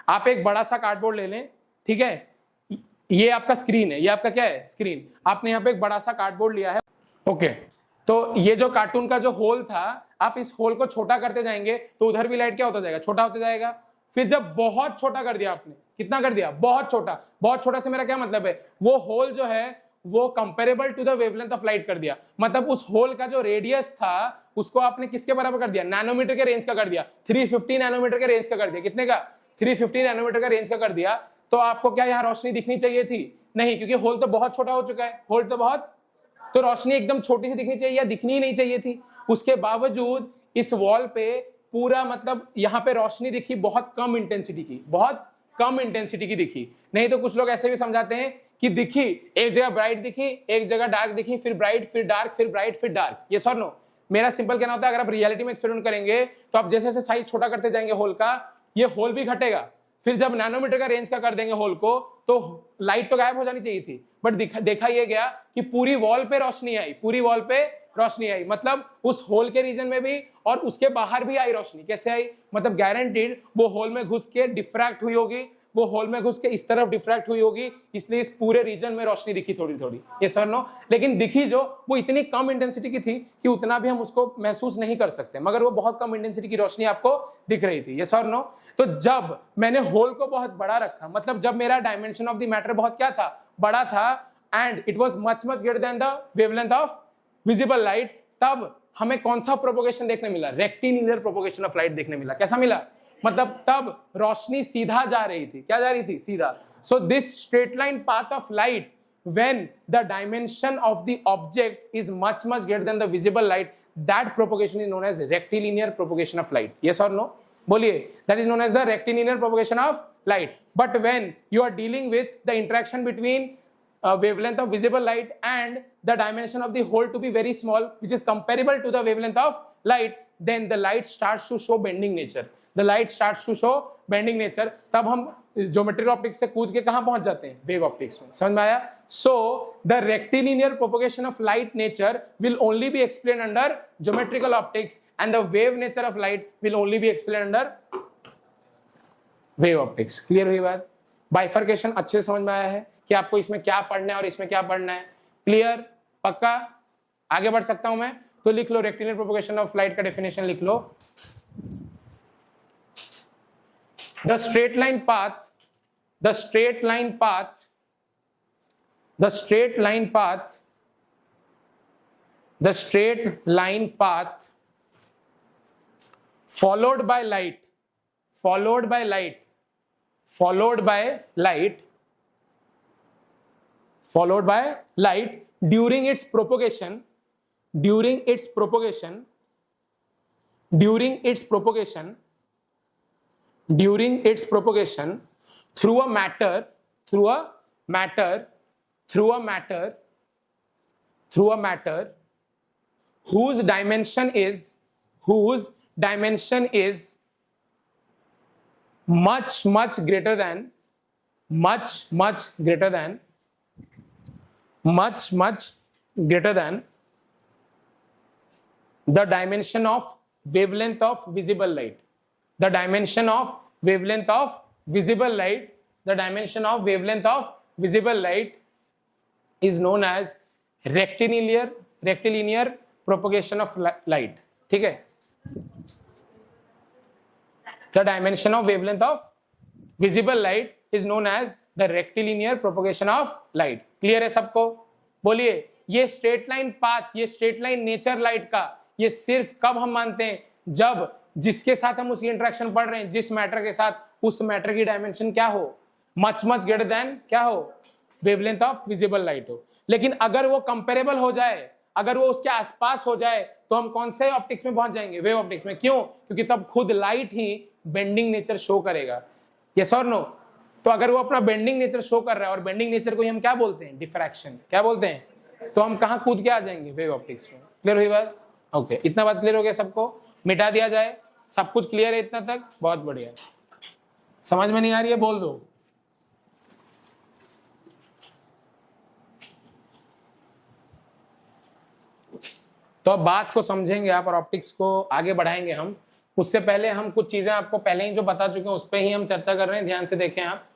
आप एक बड़ा सा कार्डबोर्ड ले लें, ठीक है? ये आपका स्क्रीन है, ये आपका क्या है? स्क्रीन। आपने यहाँ पे एक बड़ा सा कार्डबोर्ड लिया है, ओके। तो ये जो कार्टून का जो होल था, आप इस होल को छोटा करते जाएंगे तो उधर भी लाइट क्या होता जाएगा? छोटा होता जाएगा। फिर जब बहुत छोटा कर दिया आपने, कितना कर दिया? बहुत छोटा। बहुत छोटा से मेरा क्या मतलब है? वो होल जो है वो comparable to the wavelength of light कर दिया। मतलब उस होल का जो रेडियस था उसको आपने किसके बराबर कर दिया? नैनोमीटर के रेंज का कर दिया। 350 नैनोमीटर के रेंज का कर दिया। कितने का? 350 नैनोमीटर का रेंज का कर दिया, तो आपको क्या यहाँ रोशनी दिखनी चाहिए थी? नहीं, क्योंकि होल तो बहुत छोटा हो चुका है, होल तो बहुत, तो रोशनी एकदम छोटी सी दिखनी चाहिए या दिखनी ही नहीं चाहिए थी। उसके बावजूद इस वॉल पे पूरा मतलब यहाँ पे रोशनी दिखी बहुत कम इंटेंसिटी की, बहुत कम इंटेंसिटी की दिखी। नहीं तो कुछ लोग ऐसे भी समझाते हैं कि दिखी, एक जगह ब्राइट दिखी, एक जगह डार्क दिखी, फिर ब्राइट, फिर डार्क, फिर ब्राइट, फिर डार्क। ये सर नो, मेरा सिंपल कहना होता है अगर आप रियलिटी में एक्सपेरिमेंट करेंगे तो आप जैसे जैसे साइज छोटा करते जाएंगे होल का, ये होल भी घटेगा। फिर जब नैनोमीटर का रेंज का कर देंगे होल को, तो लाइट तो गायब हो जानी चाहिए थी, बट देखा ये गया कि पूरी वॉल पे रोशनी आई, पूरी वॉल पे रोशनी आई, मतलब उस होल के रीजन में भी और उसके बाहर भी आई रोशनी। कैसे आई? मतलब गारंटीड वो होल में घुस के डिफ्रैक्ट हुई होगी, वो होल में घुस के इस तरफ डिफ्रैक्ट हुई होगी, इसलिए इस पूरे रीजन में रोशनी दिखी थोड़ी थोड़ी। ये सर नो, लेकिन दिखी जो वो इतनी कम इंटेंसिटी की थी कि उतना भी हम उसको महसूस नहीं कर सकते, मगर वो बहुत कम इंटेंसिटी की रोशनी आपको दिख रही थी। ये सर नो। तो जब मैंने होल को बहुत बड़ा रखा, मतलब जब मेरा डायमेंशन ऑफ द मैटर बहुत क्या था? बड़ा था, and it was much greater than the wavelength of visible light, तब हमें कौन सा प्रोपोगेशन देखने मिला? रेक्टिलिनियर प्रोपोगेशन ऑफ लाइट देखने मिला। कैसा मिला? मतलब तब रोशनी सीधा जा रही थी। क्या जा रही थी? सीधा। So this straight line path of light when the dimension of the object is much greater than the visible light, that propagation is known as rectilinear propagation of light. Yes or no? बोलिए, that is known as the rectilinear propagation of light. But when you are dealing with the interaction between wavelength of visible light and the dimension of the whole to be very small, which is comparable to the wavelength of light, then the light starts to show bending nature. The light starts to show bending nature. तब हम geometric optics से कूद के कहां पहुंच जाते हैं? Wave optics में। समझ में आया? So the rectilinear propagation of light nature will only B explain under geometrical optics, and the wave nature of light will only B explain under wave optics. Clear हुई बात? बाइफर्केशन अच्छे से समझ में आया है कि आपको इसमें क्या पढ़ना है और इसमें क्या पढ़ना है? क्लियर? पक्का? आगे बढ़ सकता हूं मैं? तो लिख लो, रेक्टिलिनियर प्रोपोगेशन ऑफ लाइट का डेफिनेशन लिख लो। The straight line path followed by light during its propagation through a matter whose dimension is much greater than the dimension of wavelength of visible light. The dimension of wavelength of visible light is known as rectilinear propagation of light. ठीक है? The dimension of wavelength of visible light is known as the rectilinear propagation of light. Clear है सबको? बोलिए, ये straight line path, ये straight line nature light का, ये सिर्फ कब हम मानते हैं? जब जिसके साथ हम उसकी इंटरेक्शन पढ़ रहे हैं, जिस मैटर के साथ, उस मैटर की डायमेंशन क्या हो? मच ग्रेटर देन क्या हो? वेवलेंथ ऑफ विजिबल लाइट हो। लेकिन अगर वो कंपेरेबल हो जाए, अगर वो उसके आसपास हो जाए, तो हम कौन से ऑप्टिक्स में पहुंच जाएंगे? वेव ऑप्टिक्स में। क्यों? क्योंकि तब खुद लाइट ही बेंडिंग नेचर शो करेगा। यस और नो? तो अगर वो अपना बेंडिंग नेचर शो कर रहा है, और बेंडिंग नेचर को हम क्या बोलते हैं? डिफ्रैक्शन। क्या बोलते हैं? तो हम कहां कूद के आ जाएंगे? वेव ऑप्टिक्स में। क्लियर हुई बात? ओके, इतना बात क्लियर हो गया सबको? मिटा दिया जाए? सब कुछ क्लियर है इतना तक? बहुत बढ़िया। समझ में नहीं आ रही है? बोल दो। तो अब बात को समझेंगे आप और ऑप्टिक्स को आगे बढ़ाएंगे हम। उससे पहले हम कुछ चीजें आपको पहले ही जो बता चुके हैं उस पर ही हम चर्चा कर रहे हैं। ध्यान से देखें आप।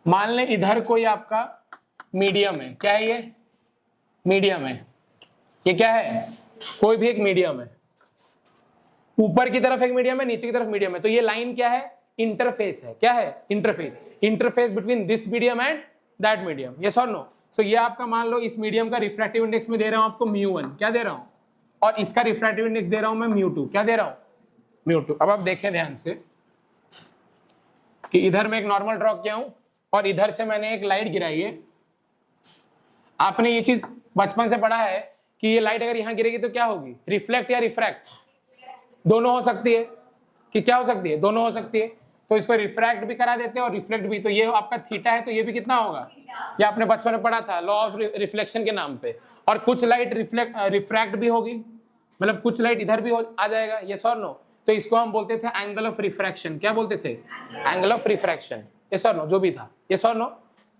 मान लें इधर कोई आपका मीडियम है। क्या है ये? मीडियम है। ये क्या है? कोई भी एक मीडियम है। ऊपर की तरफ एक मीडियम है, नीचे की तरफ मीडियम है। तो ये लाइन क्या है? इंटरफेस है। क्या है? Interface between this medium and that medium. Yes और नो? सो ये आपका मान लो इस मीडियम का रिफ्रैक्टिव इंडेक्स में दे रहा हूं आपको μ1। क्या दे रहा हूं? और इसका रिफ्रैक्टिव इंडेक्स दे रहा हूं मैं μ2। क्या दे रहा हूं? μ2। अब आप देखें ध्यान से, कि इधर मैं एक नॉर्मल ड्रॉ किया हूं और इधर से मैंने एक लाइट गिराई है। आपने ये चीज बचपन से पढ़ा है कि ये लाइट अगर यहां गिरेगी तो क्या होगी, रिफ्लेक्ट या रिफ्रैक्ट, दोनों हो सकती है। कि क्या हो सकती है, दोनों हो सकती है। तो इसको रिफ्रैक्ट भी करा देते हैं और रिफ्लेक्ट भी। तो ये आपका थीटा है तो ये भी कितना होगा, ये आपने बचपन में पढ़ा था लॉ ऑफ रिफ्लेक्शन के नाम पे। और कुछ लाइट रिफ्रैक्ट भी होगी, मतलब कुछ लाइट इधर भी आ जाएगा, यस और नो। तो इसको हम बोलते थे एंगल ऑफ रिफ्रैक्शन। क्या बोलते थे, एंगल ऑफ रिफ्रैक्शन, यस और नो, जो भी था, यस और नो,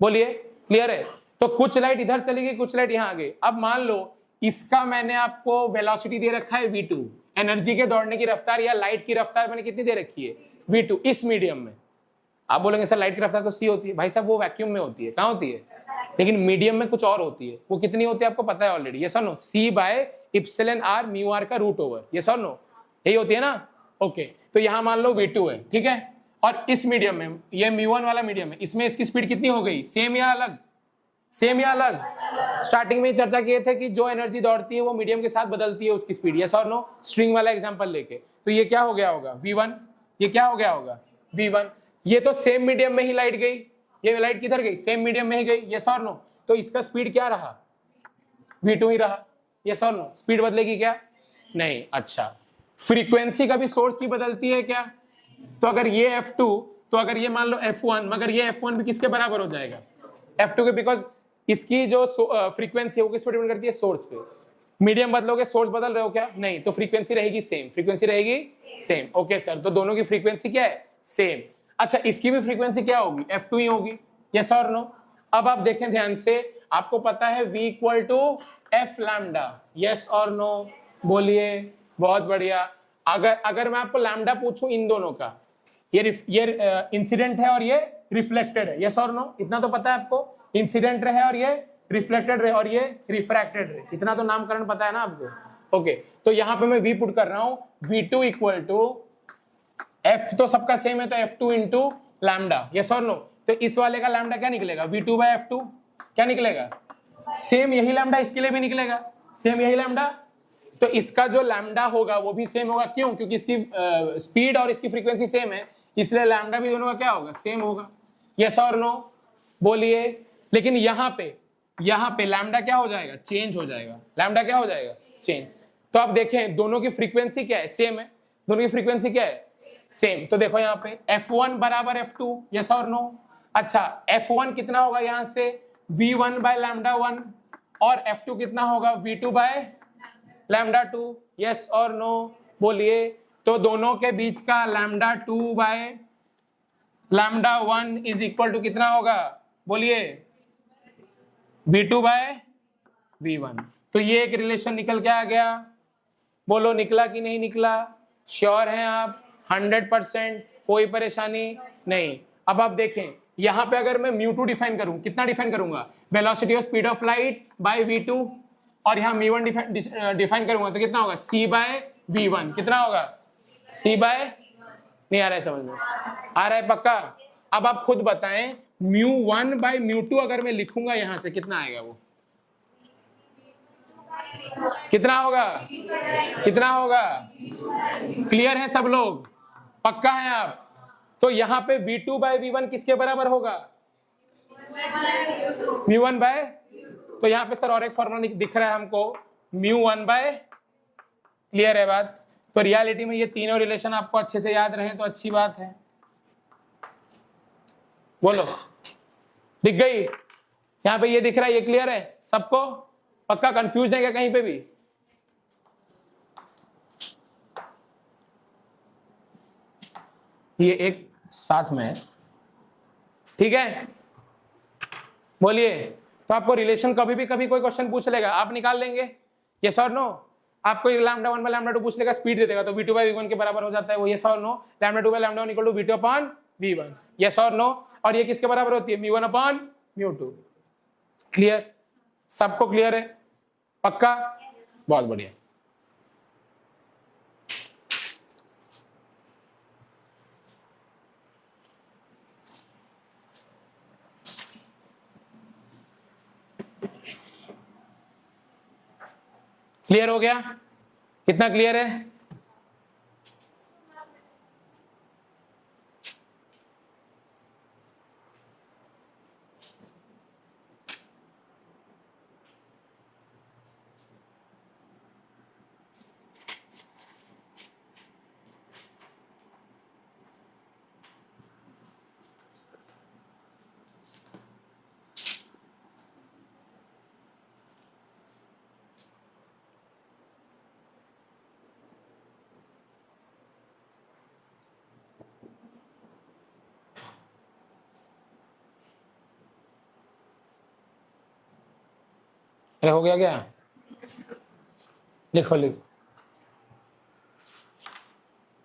बोलिए, क्लियर है। तो कुछ लाइट इधर चली गई, कुछ लाइट यहाँ आ गई। अब मान लो इसका मैंने आपको वेलोसिटी दे रखा है v2, एनर्जी के दौड़ने की रफ्तार या लाइट की रफ्तार मैंने कितनी दे रखी है, v2, इस मीडियम में। आप बोलेंगे सर लाइट की रफ्तार तो c होती है। भाई साहब वो वैक्यूम में होती है, कहाँ होती है, लेकिन मीडियम में कुछ और होती है। वो कितनी होती है आपको पता है ऑलरेडी, यस और no, c by epsilon r mu r का रूट ओवर, यस और नो, यही होती है ना। ओके, तो यहां मान लो v2 है, ठीक है। और इस मीडियम में, ये म्यू1 वाला मीडियम है, इसमें इसकी स्पीड कितनी हो गई, सेम या अलग, सेम या अलग। स्टार्टिंग में चर्चा किए थे कि जो एनर्जी दौड़ती है वो मीडियम के साथ बदलती है उसकी स्पीड, यस और नो, स्ट्रिंग वाला एग्जांपल लेके। तो ये क्या हो गया होगा, v1, ये क्या हो गया होगा, v1। ये तो सेम मीडियम में ही लाइट गई, ये लाइट किधर गई, सेम मीडियम में ही गई, यस और नो। तो इसका स्पीड क्या रहा, v2 ही रहा, यस और नो। स्पीड बदलेगी क्या, नहीं। अच्छा, फ्रीक्वेंसी कभी सोर्स की बदलती है क्या, तो अगर ये f2, तो अगर ये मान लो f1, मगर ये f1 भी किसके बराबर हो जाएगा, f2 के, बिकॉज इसकी जो फ्रीक्वेंसी है वो किस पर डिपेंड करती है, सोर्स पे। मीडियम बदलोगे, सोर्स बदल रहे हो क्या, नहीं, तो फ्रीक्वेंसी रहेगी सेम, फ्रीक्वेंसी रहेगी सेम। ओके सर, तो दोनों की फ्रीक्वेंसी क्या है, सेम। अच्छा, इसकी भी फ्रीक्वेंसी क्या होगी, f2 ही होगी, यस और नो। अब आप देखें ध्यान से, आपको पता है v equal to F lambda, yes और नो, बोलिए, बहुत बढ़िया। अगर मैं आपको लैम्डा पूछूं इन दोनों का, ये इंसिडेंट है और ये रिफ्लेक्टेड है, यस और नो, इतना तो पता है आपको, इंसिडेंट रहे और ये रिफ्लेक्टेड रहे और ये रिफ्रैक्टेड रहे, इतना तो नामकरण पता है ना आपको। ओके, तो यहां पे मैं v पुट कर रहा हूं, v2 इक्वल टू f तो सबका सेम है, तो f2 इंटू लैम्डा, यस और नो। तो इस वाले का लैम्डा क्या निकलेगा, v2 बाय f2, क्या निकलेगा, सेम यही लैम्डा इसके लिए भी निकलेगा, सेम यही लैम्डा। तो इसका जो लैम्डा होगा वो भी सेम होगा, क्यों, क्योंकि इसकी स्पीड और इसकी फ्रीक्वेंसी सेम है, इसलिए लैम्डा भी दोनों का क्या होगा, सेम होगा, यस और नो, बोलिए। लेकिन यहाँ पे लैम्डा क्या हो जाएगा, चेंज हो जाएगा, लैम्डा क्या हो जाएगा, चेंज। तो आप देखें दोनों की फ्रीक्वेंसी क्या है, सेम है, दोनों की फ्रीक्वेंसी क्या है, सेम। तो देखो यहाँ पे f1 बराबर f2, यस और नो। अच्छा, f1 कितना होगा यहाँ से, v1 बाय लैम्डा 1, और f2 कितना होगा, v2 बाय लैम्डा 2, यस और नो, बोलिए। तो दोनों के बीच का lambda 2 by lambda 1 is equal to कितना होगा, बोलिए, v2 बाय v1। तो ये एक रिलेशन निकल के आ गया, बोलो निकला कि नहीं निकला, श्योर हैं आप, 100%, कोई परेशानी नहीं। अब आप देखें यहां पे अगर मैं μ2 डिफाइन करूं, कितना डिफाइन करूंगा, velocity of speed of light by v2, और यहां μ1 डिफाइन करूंगा तो कितना होगा, c बाय v1, कितना होगा, c बाय, नहीं आ रहा है समझ में, आ रहा है पक्का। अब आप खुद बताएं, μ1 बाय μ2 अगर मैं लिखूंगा यहां से कितना आएगा, वो कितना होगा, कितना होगा, क्लियर है सब लोग, पक्का है आप। तो यहां पे v2 बाय v1 किसके बराबर होगा, μ1 बाय, तो यहां पे सर और एक फॉर्मूला दिख रहा है हमको, μ1 बाय, क्लियर है बात। तो रियलिटी में ये तीनों रिलेशन आपको अच्छे से याद रहे तो अच्छी बात है, बोलो, दिख गई, यहां पे ये दिख रहा है, ये क्लियर है सबको, पक्का, कंफ्यूज नहीं क्या कहीं पे भी, ये एक साथ में है, ठीक है, बोलिए। तो आपको रिलेशन कभी भी कभी कोई क्वेश्चन पूछ लेगा, आप निकाल लेंगे, यस और नो। आपको लैम्डा 1 बाय लैम्डा 2 पूछ लेगा, स्पीड दे देगा, तो v2 बाय v1 के बराबर हो जाता है वो, यस और no. Lambda 2 by lambda 1 equal to v2 upon v1, yes और नो। और ये किसके बराबर होती है, μ1 अपॉन μ2, क्लियर, सबको क्लियर है, पक्का, बहुत बढ़िया। क्लियर हो गया, कितना क्लियर है, अरे हो गया क्या? लिखो लिखो।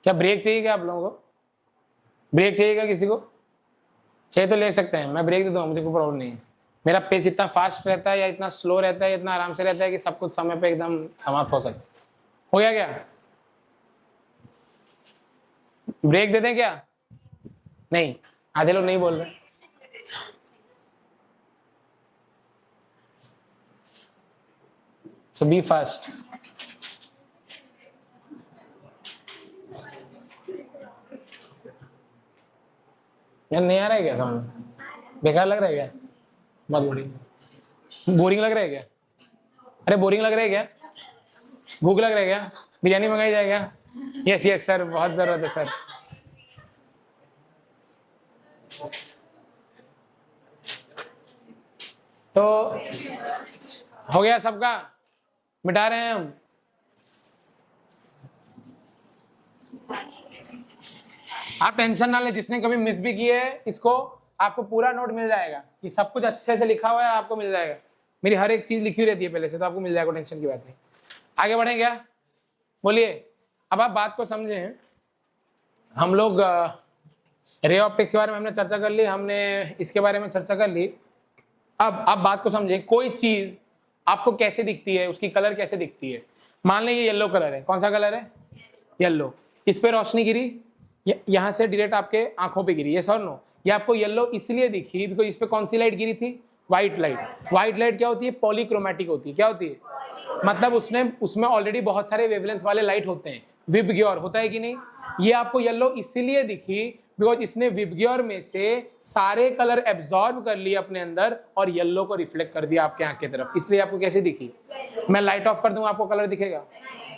क्या ब्रेक चाहिए क्या आप लोगों को? ब्रेक चाहिए क्या किसी को? चाहिए तो ले सकते हैं, मैं ब्रेक दे दूंगा, मुझे कोई प्रॉब्लम नहीं है। मेरा पेस इतना फास्ट रहता है या इतना स्लो रहता है, इतना आराम से रहता है कि सब कुछ समय पे एकदम समाप्त हो सके। हो गया क्या? ब्रेक दे दें क्या? नहीं, आधे लोग नहीं बोल रहे। सो बी फास्ट। यार नहीं आ रहा है क्या समझ? बेकार लग रहा है क्या? बहुत बड़ी बोरिंग लग रहा है क्या? अरे बोरिंग लग रहा है क्या? भूख लग रहा है क्या? बिरयानी मंगाई जाए क्या? यस यस सर, बहुत जरूरत है सर। तो हो गया सबका? मिटा रहे हैं हम। आप टेंशन ना ले, जिसने कभी मिस भी किए है इसको आपको पूरा नोट मिल जाएगा कि सब कुछ अच्छे से लिखा हुआ है, आपको मिल जाएगा। मेरी हर एक चीज लिखी रहती है पहले से, तो आपको मिल जाएगा, टेंशन की बात नहीं। आगे बढ़े क्या? बोलिए। अब आप बात को समझे। हम लोग रे ऑप्टिक्स के बारे में हमने चर्चा कर ली, हमने इसके बारे में चर्चा कर ली। अब आप बात को समझे, कोई चीज आपको कैसे दिखती है, उसकी कलर कैसे दिखती है। मान लें ये येलो कलर है, कौन सा कलर है? येलो। इस पे रोशनी गिरी, यहां से डायरेक्ट आपके आंखों पे गिरी, यस और नो? ये आपको येलो इसलिए दिखी बिकॉज इस पे कौन सी लाइट गिरी थी? White light. व्हाइट लाइट क्या होती है? पॉलीक्रोमैटिक होती है। क्या होती है? मतलब उसमें ऑलरेडी बहुत सारे वेवलेंथ वाले लाइट होते हैं। विबग्योर होता है कि नहीं? ये आपको येलो इसीलिए दिखी बिकॉज इसने विबग्योर में से सारे कलर एब्जॉर्ब कर लिए अपने अंदर और येलो को रिफ्लेक्ट कर दिया आपके आंख की तरफ, इसलिए आपको कैसे दिखी? मैं लाइट ऑफ कर दूंगा, आपको कलर दिखेगा?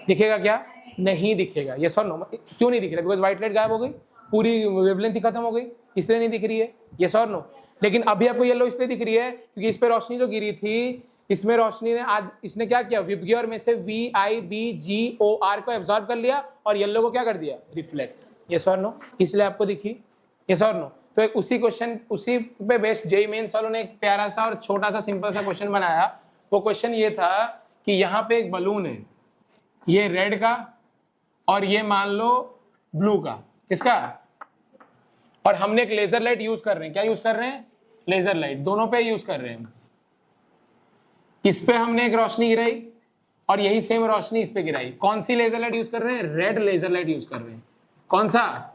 दिखेगा क्या? नहीं दिखेगा। ये सर नो? क्यों नहीं दिख रहा? बिकॉज व्हाइट लाइट गायब हो गई, पूरी वेवलेंथ ही खत्म हो गई, इसलिए नहीं दिख रही है। ये सर नो? लेकिन अभी आपको येलो इसलिए दिख रही है क्योंकि इस पे रोशनी जो गिरी थी, इसमें रोशनी ने आज इसने क्या किया? विबग्योर में से VIBGOR को एब्जॉर्ब कर लिया और येलो को क्या कर दिया? रिफ्लेक्ट। ये सर नो? इसलिए आपको दिखी। ये सर नो? तो एक उसी पे बेस्ड जेईई मेंस वालों ने एक प्यारा सा और छोटा सा सिंपल सा क्वेश्चन बनाया। वो क्वेश्चन ये था कि यहाँ पे एक बलून है, ये रेड का और ये मान लो ब्लू का, किसका? और हमने एक लेजर लाइट यूज कर रहे हैं। क्या यूज कर रहे हैं? Laser light. दोनों पे यूज कर रहे हैं। इस पे हमने एक रोशनी गिराई और यही सेम रोशनी इस पे गिराई। कौन सी लेजर लाइट यूज कर रहे हैं? रेड लेजर लाइट यूज कर रहे हैं। कौन सा?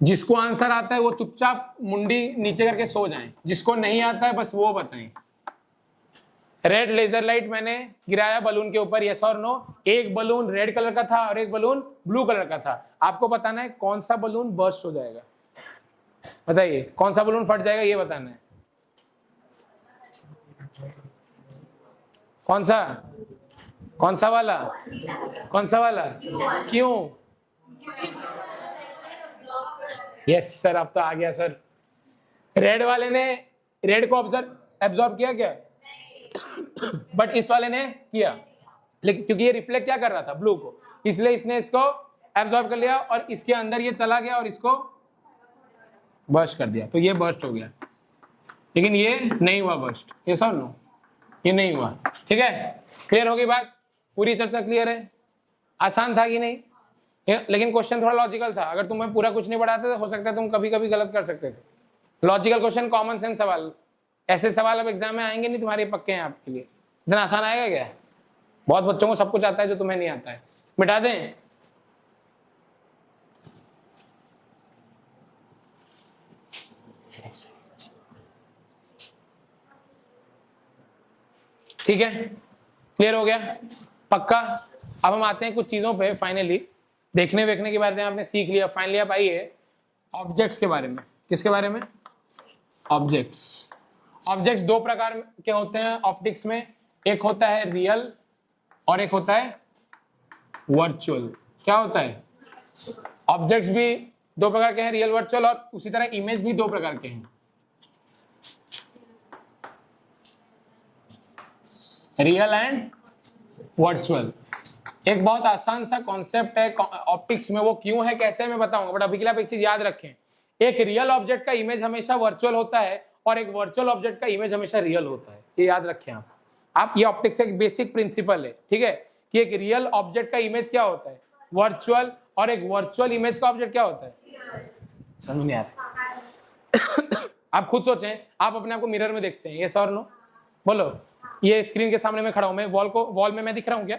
जिसको आंसर आता है वो चुपचाप मुंडी नीचे करके सो जाएं, जिसको नहीं आता है बस वो बताएं। रेड लेजर लाइट मैंने गिराया बलून के ऊपर, यस और नो? एक बलून रेड कलर का था और एक बलून ब्लू कलर का था। आपको बताना है कौन सा बलून बर्स्ट हो जाएगा। बताइए कौन सा बलून फट जाएगा, ये बताना है। कौन सा? कौन सा वाला? कौन सा वाला? क्यों? यस सर, अब तो आ गया सर। रेड वाले ने रेड को एब्जॉर्ब किया क्या? बट इस वाले ने किया, लेकिन क्योंकि ये रिफ्लेक्ट क्या कर रहा था? ब्लू को, इसलिए इसने इसको एब्जॉर्ब कर लिया और इसके अंदर ये चला गया और इसको बर्स्ट कर दिया, तो ये बर्स्ट हो गया। लेकिन ये नहीं हुआ बर्स्ट। ये सर नो? ये नहीं हुआ। ठीक है, क्लियर हो गई बात? पूरी चर्चा क्लियर है? आसान था कि नहीं? लेकिन क्वेश्चन थोड़ा लॉजिकल था। अगर तुम्हें पूरा कुछ नहीं पढ़ाते तो हो सकता है तुम कभी कभी गलत कर सकते थे। लॉजिकल क्वेश्चन, कॉमन सेंस सवाल, ऐसे सवाल अब एग्जाम में आएंगे नहीं तुम्हारे, पक्के हैं आपके लिए। इतना आसान आएगा क्या? बहुत बच्चों को सब कुछ आता है जो तुम्हें नहीं आता है। मिटा दें? ठीक है, क्लियर हो गया? पक्का? अब हम आते हैं कुछ चीजों पे। फाइनली देखने वेखने की बातें आपने सीख लिया। फाइनली आप आइए ऑब्जेक्ट्स के बारे में। किसके बारे में? ऑब्जेक्ट्स। ऑब्जेक्ट्स दो प्रकार के होते हैं ऑप्टिक्स में, एक होता है रियल और एक होता है वर्चुअल। क्या होता है? ऑब्जेक्ट्स भी दो प्रकार के हैं, रियल वर्चुअल, और उसी तरह इमेज भी दो प्रकार के हैं, रियल एंड वर्चुअल। एक बहुत आसान सा कॉन्सेप्ट है ऑप्टिक्स में, वो क्यों है कैसे है मैं बताऊंगा, बट अभी के लिए आप एक चीज याद रखें, एक रियल ऑब्जेक्ट का इमेज हमेशा वर्चुअल होता है और एक वर्चुअल ऑब्जेक्ट का इमेज हमेशा रियल होता है। ये याद रखें आप। आप ये ऑप्टिक्स एक बेसिक प्रिंसिपल है, ठीक है, कि एक रियल ऑब्जेक्ट का इमेज क्या होता है, वर्चुअल, और एक वर्चुअल इमेज का ऑब्जेक्ट क्या होता है, समझ नहीं आ रहा। आप खुद सोचें, आप अपने आप को मिरर में देखते हैं, यस और नो, बोलो। ये स्क्रीन के सामने मैं खड़ा हूं, मैं वॉल में मैं दिख रहा हूं क्या,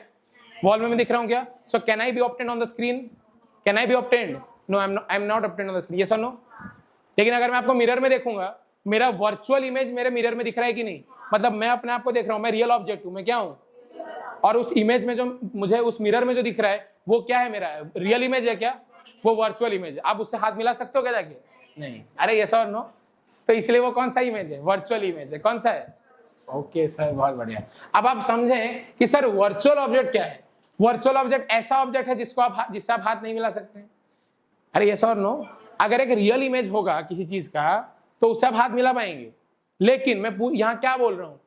वॉल में मैं दिख रहा हूं क्या, so can I be obtained on the screen, can I be obtained, no I am not obtained on the screen, yes और नो। लेकिन अगर मैं आपको मिरर में देखूंगा, मेरा वर्चुअल इमेज मेरे मिरर में दिख रहा है कि नहीं, मतलब मैं अपने आप को देख रहा हूं, मैं रियल ऑब्जेक्ट हूं, मैं क्या हूं, और उस इमेज में जो मुझे उस मिरर में जो दिख रहा है वो क्या है, मेरा रियल इमेज है क्या, वो वर्चुअल इमेज है। आप उससे हाथ मिला सकते हो क्या जाके, नहीं, अरे यस और नो, तो इसलिए वो कौन सा इमेज है, वर्चुअल इमेज है, कौन सा है, ओके सर, बहुत बढ़िया। अब आप समझें कि सर वर्चुअल ऑब्जेक्ट क्या है, वर्चुअल ऑब्जेक्ट ऐसा ऑब्जेक्ट है जिससे आप हाथ नहीं मिला सकते, अरे यस और नो। अगर एक रियल इमेज होगा किसी चीज का तो उससे आप हाथ मिला पाएंगे, लेकिन मैं यहाँ क्या बोल रहा हूं,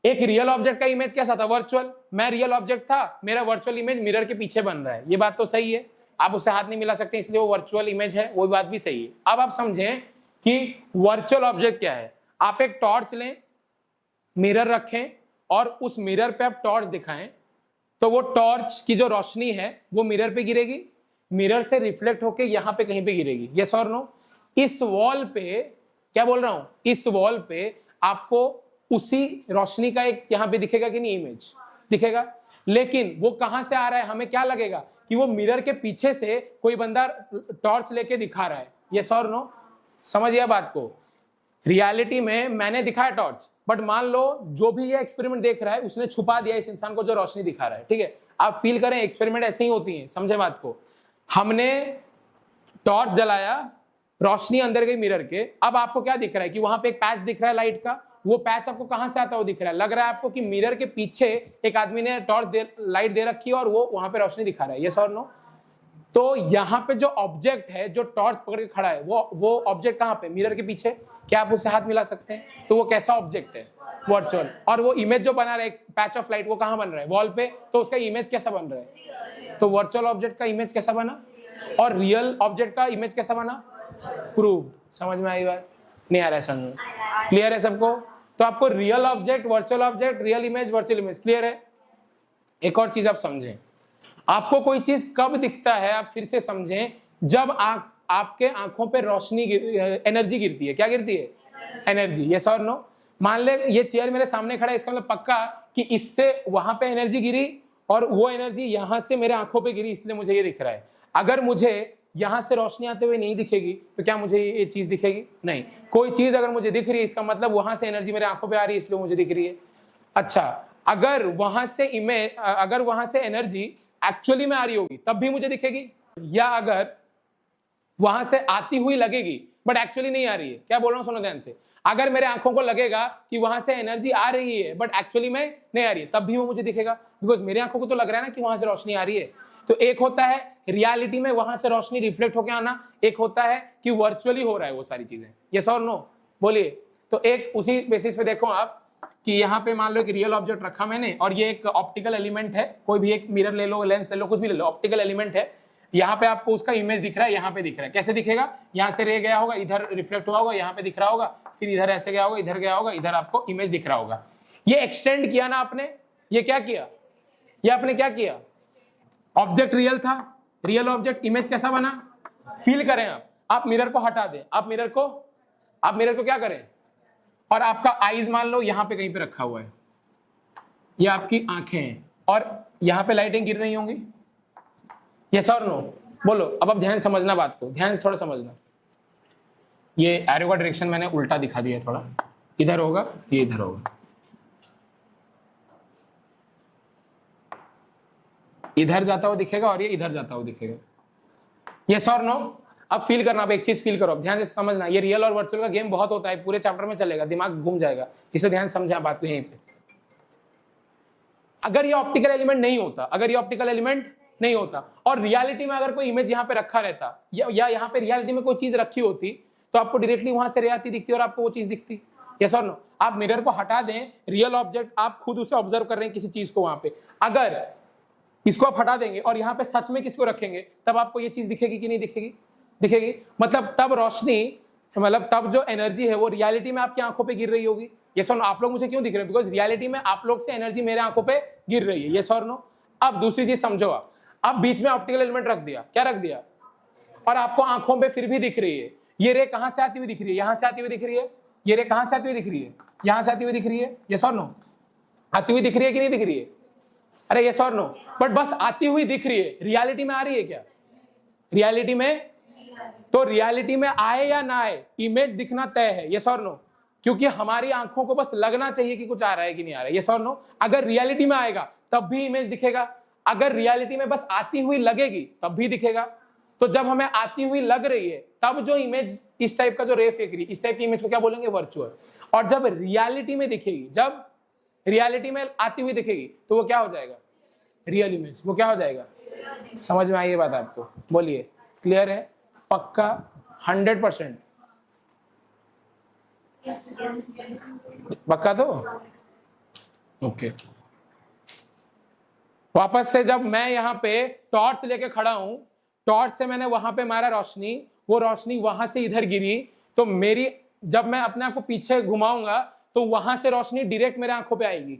एक रियल ऑब्जेक्ट का इमेज कैसा था, वर्चुअल, मैं रियल ऑब्जेक्ट था, मेरा वर्चुअल इमेज मिरर के पीछे बन रहा है, ये बात तो सही है, आप उससे हाथ नहीं मिला सकते इसलिए वो वर्चुअल इमेज है, वो बात भी सही है। अब आप समझें कि वर्चुअल ऑब्जेक्ट क्या है, आप एक टॉर्च लें, मिरर रखें और उस मिरर पे आप टॉर्च दिखाएं, तो वो टॉर्च की जो रोशनी है वो मिरर पे गिरेगी, मिरर से रिफ्लेक्ट होके यहां पे कहीं पे गिरेगी, यस और नो। इस वॉल पे, क्या बोल रहा हूं, इस वॉल पे आपको उसी रोशनी का एक यहां पे दिखेगा कि नहीं, इमेज दिखेगा, लेकिन वो कहां से आ रहा है, हमें क्या लगेगा कि वो मिरर के पीछे से कोई बंदा टॉर्च लेके दिखा रहा है, यस और नो, समझिए बात को। रियलिटी में मैंने दिखाया टॉर्च, बट मान लो जो भी ये एक्सपेरिमेंट देख रहा है उसने छुपा दिया इस इंसान को जो रोशनी दिखा रहा है, ठीक है। आप फील करें, एक्सपेरिमेंट ऐसे ही होती है, समझे बात को। हमने टॉर्च जलाया, रोशनी अंदर गई मिरर के, अब आपको क्या दिख रहा है कि वहां पे एक पैच दिख रहा है लाइट का, वो पैच आपको कहां से आता है, वो दिख रहा है, लग रहा है आपको कि मिरर के पीछे एक आदमी ने लाइट दे रखी है और वो वहां पे रोशनी दिखा रहा है, यस और नो। तो यहाँ पे जो ऑब्जेक्ट है, जो टॉर्च पकड़ के खड़ा है, वो ऑब्जेक्ट कहाँ पे, मिरर के पीछे, क्या आप उससे हाथ मिला सकते हैं, तो वो कैसा ऑब्जेक्ट है, वर्चुअल। और वो इमेज जो बना रहा है, पैच ऑफ लाइट, वो कहाँ बन रहा है, वॉल पे, तो उसका इमेज कैसा बन रहा है, तो वर्चुअल ऑब्जेक्ट का इमेज कैसा बना और रियल ऑब्जेक्ट का इमेज कैसा बना, प्रूव्ड। समझ में आई बात, नहीं आ रहा है समझ में, क्लियर है सबको। तो आपको real object, virtual object, real image, virtual image, clear है। एक और चीज आप समझें, आपको कोई चीज कब दिखता है, आप फिर से समझें, जब आपके आंखों पे रोशनी एनर्जी गिरती है, क्या गिरती है, एनर्जी, यस और नो। मान ले ये चेयर मेरे सामने खड़ा है, इसका मतलब पक्का कि इससे वहां पे एनर्जी गिरी और वो एनर्जी यहां से मेरे आंखों पे गिरी, इसलिए मुझे ये दिख रहा है। अगर मुझे यहां से रोशनी आते हुए नहीं दिखेगी तो क्या मुझे ये चीज दिखेगी, नहीं। कोई चीज अगर मुझे दिख रही है, इसका मतलब वहां से एनर्जी मेरे आंखों पे आ रही है, इसलिए मुझे दिख रही है। अच्छा, अगर वहां से एनर्जी एक्चुअली में आ रही होगी तब भी मुझे दिखेगी, या अगर वहां से आती हुई लगेगी बट एक्चुअली नहीं आ रही है, क्या बोल रहा हूं सुनो ध्यान से, अगर मेरे आंखों को लगेगा कि वहां से एनर्जी आ रही है बट एक्चुअली में नहीं आ रही है, तब भी वो मुझे दिखेगा, बिकॉज मेरे आंखों को तो लग रहा है ना कि वहां से रोशनी आ रही है। तो एक होता है रियलिटी में वहां से रोशनी रिफ्लेक्ट होकर आना, एक होता है कि वर्चुअली हो रहा है वो सारी चीजें, यस और नो, बोलिए। तो एक उसी बेसिस पे देखो आप कि यहाँ पे मान लो एक रियल ऑब्जेक्ट रखा मैंने और ये एक ऑप्टिकल एलिमेंट है, कोई भी एक मिरर ले लो, लेंस ले लो, कुछ भी ले लो, ऑप्टिकल एलिमेंट है, यहाँ पे आपको उसका इमेज दिख रहा है, यहाँ पे दिख रहा है, कैसे दिखेगा, यहाँ से रे गया होगा, इधर रिफ्लेक्ट हुआ होगा, यहाँ पे दिख रहा होगा, फिर इधर ऐसे गया होगा, इधर गया होगा, इधर आपको इमेज दिख रहा होगा। ये एक्सटेंड किया ना आपने, ये क्या किया, ये आपने क्या किया, ऑब्जेक्ट रियल था, रियल ऑब्जेक्ट, इमेज कैसा बना, फील करें आप मिरर को हटा दें, आप मिरर को क्या करें, और आपका आईज मान लो यहाँ पे कहीं पे रखा हुआ है, ये आपकी आंखें हैं और यहाँ पे लाइटें गिर रही होंगी, यस और नो, बोलो। अब आप ध्यान समझना बात को, ध्यान से थोड़ा समझना। ये एरो का डायरेक्शन मैंने उल्टा दिखा दिया थोड़ा, इधर होगा, ये इधर होगा, इधर जाता हुआ दिखेगा और ये इधर जाता हुआ दिखेगा, यस और नो। अब फील करना, अब एक चीज फील करो, ध्यान से समझना, ये रियल और वर्चुअल का गेम बहुत होता है, पूरे चैप्टर में चलेगा, दिमाग घूम जाएगा, इसे ध्यान समझा बात को यहीं पे। अगर ये ऑप्टिकल एलिमेंट नहीं होता और रियलिटी में अगर कोई इमेज यहाँ पे रखा रहता या यहाँ पे रियलिटी में कोई चीज रखी होती तो आपको डायरेक्टली वहां से रे आती दिखती और आपको वो चीज दिखती, यस और नो। आप मिरर को हटा दें, रियल ऑब्जेक्ट आप खुद उसे ऑब्जर्व कर रहे हैं किसी चीज को वहां पे, अगर इसको आप हटा देंगे और यहाँ पे सच में किसको रखेंगे तब आपको ये चीज दिखेगी कि नहीं दिखेगी, मतलब तब रोशनी, मतलब तब जो एनर्जी है वो रियलिटी में आपकी आंखों पे गिर रही होगी, ये सर आप लोग मुझे क्यों दिख रहे हैं? बिकॉज रियलिटी में आप लोग से एनर्जी मेरे आंखों पे गिर रही है, ये सर नो। अब दूसरी चीज समझो, आप अब बीच में ऑप्टिकल एलिमेंट रख दिया, क्या रख दिया, और आपको आंखों पे फिर भी दिख रही है। ये रे कहां से आती हुई दिख रही है? यहां से आती हुई दिख रही है। ये रे कहां से आती हुई दिख रही है? यहां से आती हुई दिख रही है, ये सर नो। आती हुई दिख रही है कि नहीं दिख रही है? अरे ये सर नो, बट बस आती हुई दिख रही है, रियलिटी में आ रही है क्या? रियलिटी में, तो रियलिटी में आए या ना आए, इमेज दिखना तय है, ये सर नो। क्योंकि हमारी आंखों को बस लगना चाहिए कि कुछ आ रहा है कि नहीं आ रहा है, ये सर नो। अगर रियलिटी में आएगा तब भी इमेज दिखेगा, अगर रियलिटी में बस आती हुई लगेगी तब भी दिखेगा। तो जब हमें आती हुई लग रही है तब जो इमेज इस टाइप का जो रे फेंक रही है, इस टाइप की इमेज को क्या बोलेंगे? वर्चुअल। और जब रियलिटी में दिखेगी, जब रियलिटी में आती हुई दिखेगी तो वो क्या हो जाएगा? Real image. वो क्या हो जाएगा? समझ में आई ये बात आपको? बोलिए, क्लियर है? पक्का 100%? पक्का तो ओके। वापस से जब मैं यहाँ पे टॉर्च लेके खड़ा हूं, टॉर्च से मैंने वहां पे मारा रोशनी, वो रोशनी वहां से इधर गिरी, तो मेरी जब मैं अपने आप को पीछे घुमाऊंगा तो वहां से रोशनी डायरेक्ट मेरे आंखों पे आएगी।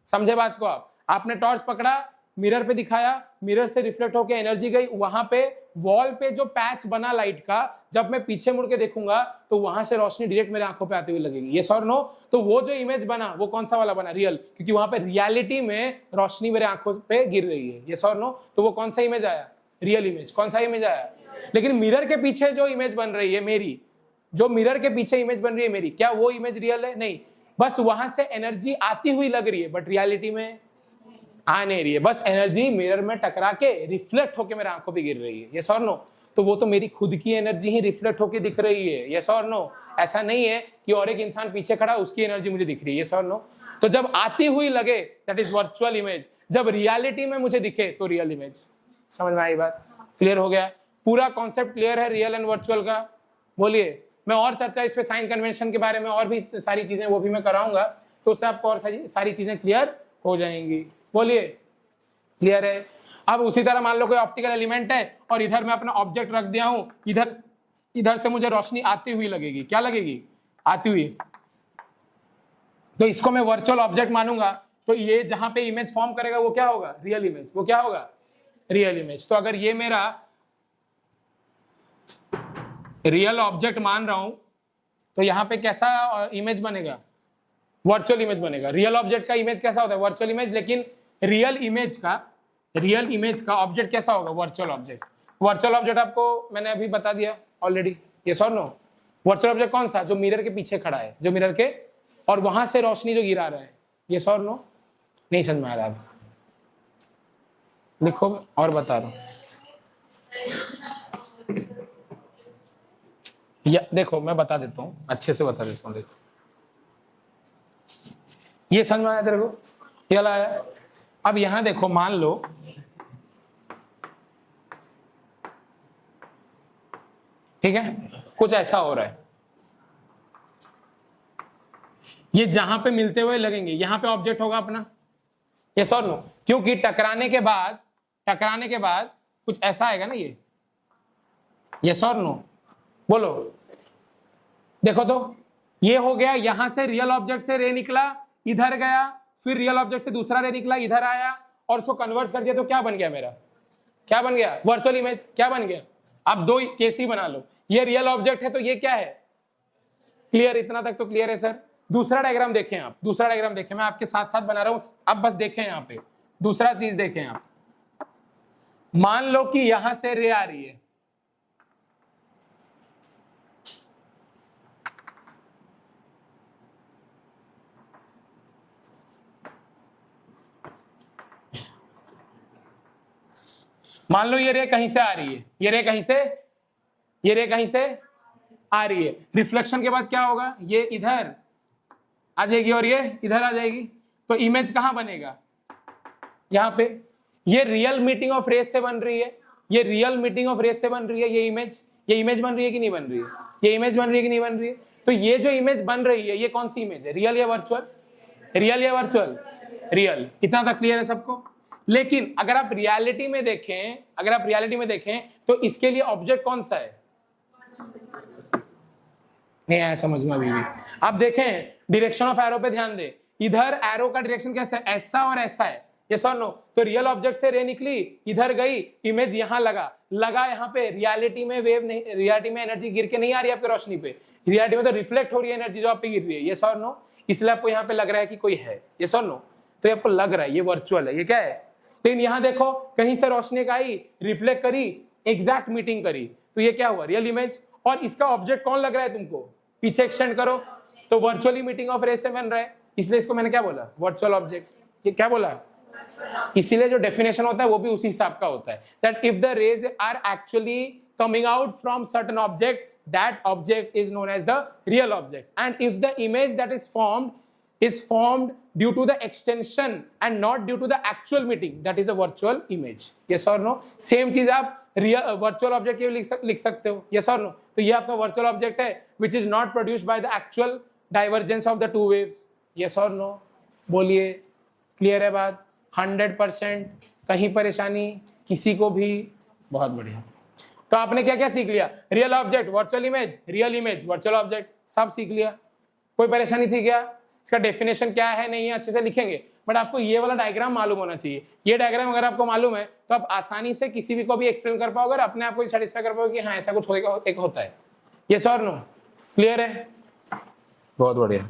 समझे बात को आप? आपने टॉर्च पकड़ा, मिरर पे दिखाया, मिरर से रिफ्लेक्ट होकर एनर्जी गई, वहां पे वॉल पे जो पैच बना लाइट का, जब मैं पीछे मुड़ के देखूंगा तो वहां से रोशनी डायरेक्ट मेरे आंखों पे आती हुई लगेगी, यस और नो? तो वो जो इमेज बना वो कौन सा वाला बना? रियल, क्योंकि वहां पे रियलिटी में रोशनी मेरे आंखों पे गिर रही है, यस और नो? तो वो कौन सा इमेज आया? Real image. कौन सा इमेज आया? लेकिन मिरर के पीछे जो इमेज बन रही है मेरी, जो मिरर के पीछे इमेज बन रही है मेरी, क्या वो इमेज रियल है? नहीं, बस वहां से एनर्जी आती हुई लग रही है, बट रियलिटी में आ नहीं रही है। बस एनर्जी मिरर में टकरा के रिफ्लेक्ट होके मेरे आंखों पे गिर रही है, यस और नो? तो वो तो मेरी खुद की एनर्जी ही रिफ्लेक्ट होके दिख रही है, यस और नो? ऐसा नहीं है कि और एक इंसान पीछे खड़ा उसकी एनर्जी मुझे दिख रही है, यस और नो? तो जब आती हुई लगे दैट इज वर्चुअल इमेज, जब रियलिटी में मुझे दिखे तो रियल इमेज। समझ में आई बात? क्लियर हो गया? पूरा कॉन्सेप्ट क्लियर है रियल एंड वर्चुअल का? बोलिए। मैं और चर्चा इस पे साइन कन्वेंशन के बारे में और भी सारी चीजें वो भी मैं कराऊंगा, तो उससे आपको और सारी चीजें क्लियर हो जाएंगी। बोलिए, क्लियर है? अब उसी तरह मान लो कोई ऑप्टिकल एलिमेंट है और इधर मैं अपना ऑब्जेक्ट रख दिया हूं, इधर से मुझे रोशनी आती हुई लगेगी, क्या लगेगी? आती हुई। तो इसको मैं वर्चुअल ऑब्जेक्ट मानूंगा, तो ये जहां पे इमेज फॉर्म करेगा वो क्या होगा? Real image. वो क्या होगा? Real image. तो अगर ये मेरा रियल ऑब्जेक्ट मान रहा हूं तो यहां पे कैसा इमेज बनेगा? वर्चुअल इमेज बनेगा। रियल ऑब्जेक्ट का इमेज कैसा होता है? Virtual image. लेकिन रियल इमेज का ऑब्जेक्ट कैसा होगा? Virtual object. वर्चुअल ऑब्जेक्ट आपको मैंने अभी बता दिया ऑलरेडी, यस और नो? वर्चुअल ऑब्जेक्ट कौन सा? जो मिरर के पीछे खड़ा है, जो मिरर के, और वहां से रोशनी जो गिरा रहा है, यस और नो? नहीं समझ में आ रहा? लिखो और बता रहा हूं। या देखो मैं बता देता हूं, अच्छे से बता देता हूं। देखो ये समझ में आया तेरे को? क्या लाया? अब यहां देखो, मान लो ठीक है, कुछ ऐसा हो रहा है, ये जहां पे मिलते हुए लगेंगे, यहां पे ऑब्जेक्ट होगा अपना, यस और नो? क्योंकि टकराने के बाद कुछ ऐसा आएगा ना, ये, यस और नो? बोलो। देखो तो ये हो गया, यहां से रियल ऑब्जेक्ट से रे निकला, इधर गया, फिर रियल ऑब्जेक्ट से दूसरा रे निकला, इधर आया, और उसको कन्वर्ट कर दिया, तो क्या बन गया मेरा? क्या बन गया? Virtual image. क्या बन गया? आप दो केस ही बना लो। ये रियल ऑब्जेक्ट है तो ये क्या है? क्लियर? इतना तक तो क्लियर है सर? दूसरा डायग्राम देखें आप, दूसरा डायग्राम देखें, मैं आपके साथ साथ बना रहा हूं, अब बस देखें यहां पे दूसरा चीज देखें आप। मान लो कि यहां से रे आ रही है, मान लो ये रे कहीं से आ रही है, ये रे कहीं से आ रही है। रिफ्लेक्शन के बाद क्या होगा? ये इधर आ जाएगी और ये इधर आ जाएगी, तो इमेज कहां बनेगा? यहां पे। ये रियल मीटिंग ऑफ रेस से बन रही है, ये रियल मीटिंग ऑफ रेस से बन रही है, ये इमेज बन रही है कि नहीं बन रही है? ये इमेज बन रही है कि नहीं बन रही है? तो ये जो इमेज बन रही है ये कौन सी इमेज है? रियल या वर्चुअल? रियल या वर्चुअल? रियल। इतना तक क्लियर है सबको? लेकिन अगर आप रियलिटी में देखें तो इसके लिए ऑब्जेक्ट कौन सा है? नहीं आया समझ में अभी भी? आप देखें डायरेक्शन ऑफ एरो पे ध्यान दे, इधर एरो का डायरेक्शन कैसा है, ऐसा और ऐसा है, यस और नो? तो रियल ऑब्जेक्ट से रे निकली, इधर गई, इमेज यहाँ लगा यहाँ पे, रियलिटी में वेव नहीं, रियलिटी में एनर्जी गिर के नहीं आ रही है आपकी रोशनी पे, रियलिटी में तो रिफ्लेक्ट हो रही है एनर्जी जो आप पे गिर रही है, यस और नो? इसलिए आपको यहाँ पे लग रहा है कि कोई है, यस और नो? तो आपको लग रहा है ये वर्चुअल है, ये क्या है? लेकिन यहाँ देखो कहीं से रोशनी का आई, रिफ्लेक्ट करी, एग्जैक्ट मीटिंग करी, तो ये क्या हुआ? Real image. और इसका ऑब्जेक्ट कौन लग रहा है तुमको? पीछे एक्सटेंड करो तो वर्चुअली मीटिंग ऑफ रे से बन रहा है, इसलिए इसको मैंने क्या बोला? Virtual object. ये क्या बोला? इसीलिए जो डेफिनेशन होता है वो भी उसी हिसाब का होता है, that if the rays are actually coming out from certain object, that object is known as the real object, and if the image that is formed due to the extension and not due to the actual meeting, that is a virtual image, yes or no? Same चीज आप real virtual object के लिख सकते हो, yes or no? तो ये आपका virtual object है which is not produced by the actual divergence of the two waves, yes or no? बोलिए, क्लियर है बात? 100%? कहीं परेशानी किसी को भी? बहुत बढ़िया। तो आपने क्या क्या सीख लिया? Real object, virtual image, virtual object, सब सीख लिया। कोई परेशानी थी क्या? इसका डेफिनेशन क्या है नहीं है अच्छे से लिखेंगे, बट आपको ये वाला डायग्राम मालूम होना चाहिए। ये डायग्राम अगर आपको मालूम है तो आप आसानी से किसी भी को भी एक्सप्लेन कर पाओगे और अपने आप को सेटिस्फाई कर पाओगे कि हाँ ऐसा कुछ एक होता है, यस और नो? क्लियर है? बहुत बढ़िया।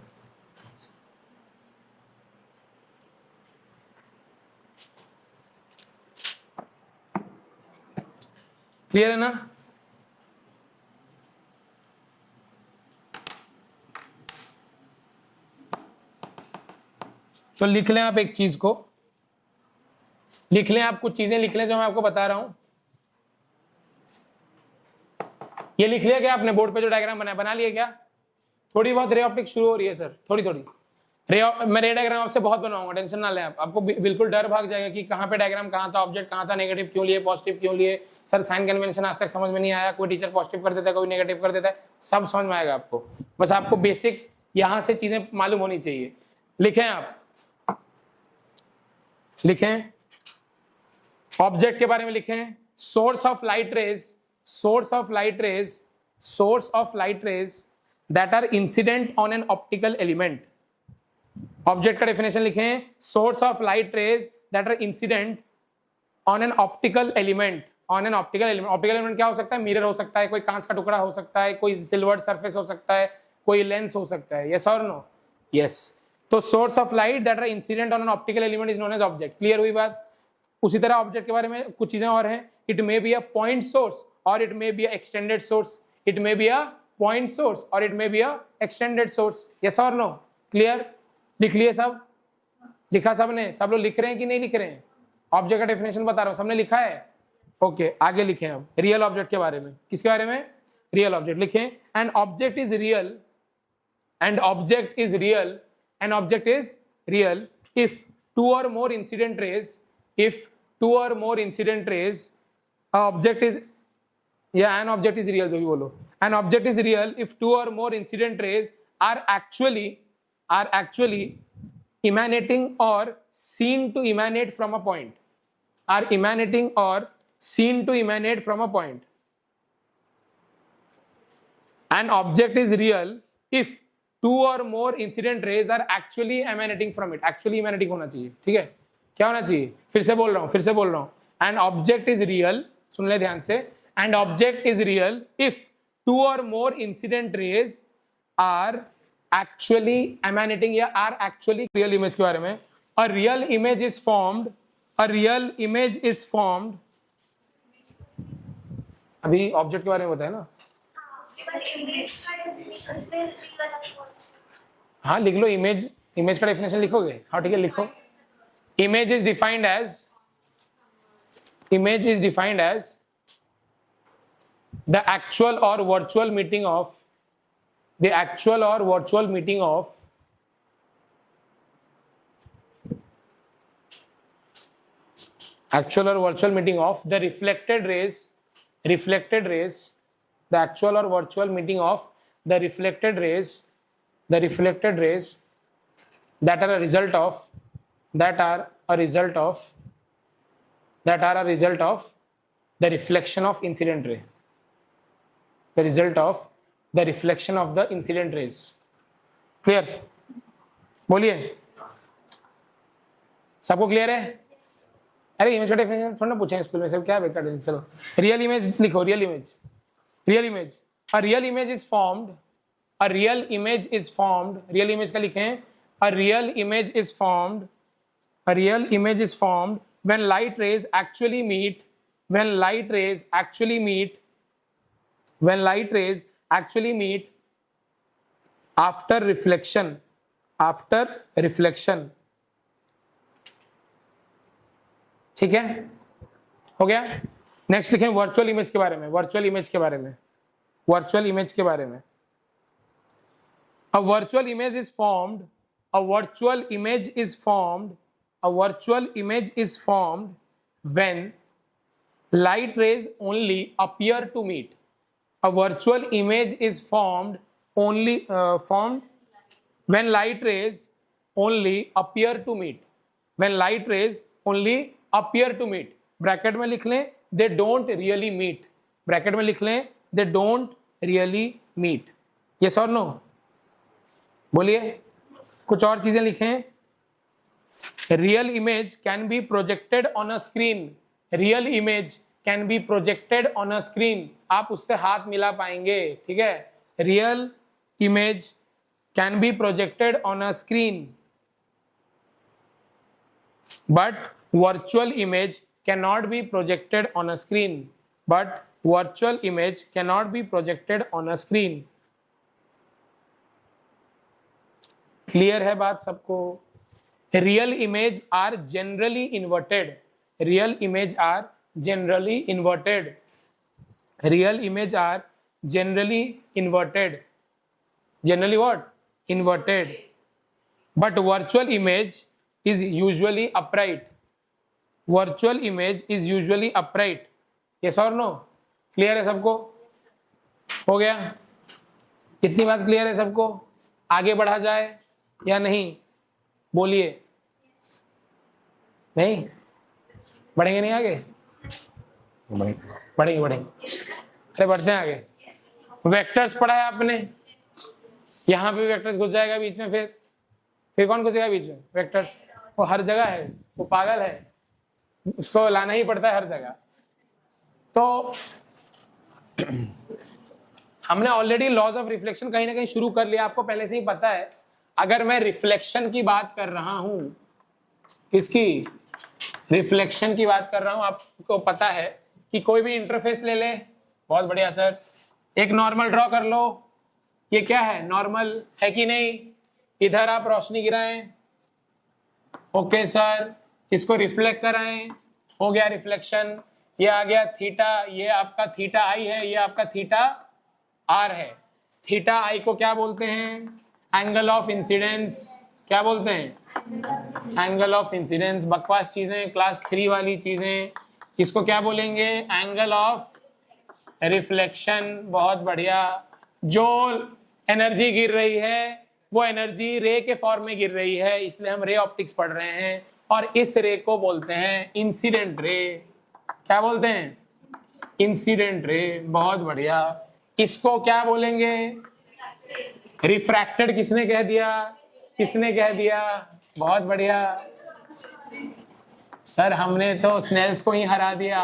क्लियर है ना? तो लिख लें आप एक चीज को, लिख लें आप कुछ चीजें लिख लें जो मैं आपको बता रहा हूं। ये लिख लिया क्या आपने? बोर्ड पे जो डायग्राम बना लिया क्या? थोड़ी बहुत रे ऑप्टिक शुरू हो रही है सर, थोड़ी मैं रे डायग्राम आपसे बहुत बनवाऊंगा, टेंशन ना लें आप। आपको बिल्कुल डर भाग जाएगा कि कहाँ पे डायग्राम कहाँ था, ऑब्जेक्ट कहाँ था, नेगेटिव क्यों लिए, पॉजिटिव क्यों लिए, सर साइन कन्वेंशन आज तक समझ में नहीं आया, कोई टीचर पॉजिटिव कर देता है, कोई नेगेटिव कर देता है, सब समझ में आएगा आपको। बस आपको बेसिक यहाँ से चीजें मालूम होनी चाहिए। लिखें आप, लिखें ऑब्जेक्ट के बारे में, लिखें source of light rays that are incident on an optical element. Object का डेफिनेशन लिखें, source of light rays that are incident on an optical element. Optical element क्या हो सकता है? मिरर हो सकता है, कोई कांच का टुकड़ा हो सकता है, कोई सिल्वर्ड सरफेस हो सकता है, कोई लेंस हो सकता है, यस और नो? यस। तो source of light that are incident on an optical element is known as object. Clear हुई बात? उसी तरह ऑब्जेक्ट के बारे में कुछ चीजें और हैं, it may be a point source और it may be a extended source, it may be a point source और it may be a extended source, yes और नो? क्लियर? लिख लिए सब? लिखा सबने? सब लोग लिख रहे हैं कि नहीं लिख रहे हैं? ऑब्जेक्ट का डेफिनेशन बता रहा हूं, सबने लिखा है? ओके, आगे लिखें अब रियल ऑब्जेक्ट के बारे में। किसके बारे में? Real object. लिखें an object is real, and object is real, an object is real if two or more incident rays, an object is real, जो भी बोलो, an object is real if two or more incident rays are actually emanating or seen to emanate from a point, an object is real if two or more incident rays are actually emanating from it, actually emanating होना चाहिए, ठीक है? क्या होना चाहिए? फिर से बोल रहा हूं, an object is real, सुन ले ध्यान से, an object is real if two or more incident rays are actually emanating या are actually real image के बारे में। a real image is formed, अभी ऑब्जेक्ट के बारे में बताया ना? हाँ लिख लो, इमेज का डेफिनेशन लिखोगे? हाँ ठीक है, लिखो। Image is defined as the actual और virtual meeting of the reflected rays that are a result of the reflection of incident ray, the reflection of the incident raise. Clear? बोलिए, सबको clear है? अरे इमेज का definition थोड़ा ना पूछे school में, सब क्या बेकार। चलो रियल इमेज लिखो, real image, real image. A real image is formed, a real image is formed, real image का लिखें, a real image is formed, a real image is formed when light rays actually meet, when light rays actually meet, when light rays actually meet after reflection, after reflection। ठीक है, हो गया? Next लिखें virtual image के बारे में, virtual image के बारे में, वर्चुअल इमेज के बारे में। A virtual image is formed, a virtual image is formed, a virtual image is formed when light rays only appear to meet। A virtual image is formed only formed when light rays only appear to meet, when light rays only appear to meet। Bracket में लिख लें they don't really meet, bracket में लिख लें they don't really meet। yes or no? बोलिए, कुछ और चीजें लिखें। Real image can be projected on a screen, real image can be projected on a screen. आप उससे हाथ मिला पाएंगे, ठीक है? Real image can be projected on a screen, but virtual image can not be projected on a screen, but virtual image can not be projected on a screen. Clear है बात सबको? Real image are generally inverted, real image are generally inverted, real image are generally inverted, generally what? Inverted. But virtual image is usually upright, virtual image is usually upright. Yes और no? Clear है सबको? हो गया? इतनी बात clear है सबको? आगे बढ़ा जाए या नहीं? बोलिए, नहीं बढ़ेंगे? नहीं आगे बढ़ेंगे, बढ़ेंगे। अरे बढ़ते हैं आगे। वेक्टर्स पढ़ा है आपने, यहाँ पे वेक्टर्स घुस जाएगा बीच में, फिर कौन घुसेगा बीच में? वेक्टर्स। वो हर जगह है, वो पागल है, उसको लाना ही पड़ता है हर जगह। तो हमने ऑलरेडी लॉज ऑफ रिफ्लेक्शन कहीं ना कहीं शुरू कर लिया, आपको पहले से ही पता है। अगर मैं रिफ्लेक्शन की बात कर रहा हूं, किसकी? रिफ्लेक्शन की बात कर रहा हूं, आपको पता है कि कोई भी इंटरफेस ले ले। बहुत बढ़िया सर, एक नॉर्मल ड्रॉ कर लो। ये क्या है? नॉर्मल है कि नहीं? इधर आप रोशनी गिराएं, ओके सर, इसको रिफ्लेक्ट कराएं, हो गया रिफ्लेक्शन। ये आ गया थीटा, ये आपका थीटा आई है, ये आपका थीटा आर है। थीटा आई को क्या बोलते हैं? Angle of incidence. क्या बोलते हैं? Angle of incidence. बकवास चीजें, क्लास 3 वाली चीजें। इसको क्या बोलेंगे? Angle of reflection. बहुत बढ़िया। जो एनर्जी गिर रही है वो एनर्जी रे के फॉर्म में गिर रही है, इसलिए हम रे ऑप्टिक्स पढ़ रहे हैं, और इस रे को बोलते हैं इंसिडेंट रे। क्या बोलते हैं? Incident ray. बहुत बढ़िया। इसको क्या बोलेंगे? रिफ्रैक्टेड। किसने कह दिया? किसने कह दिया? बहुत बढ़िया सर, हमने तो स्नेल्स को ही हरा दिया।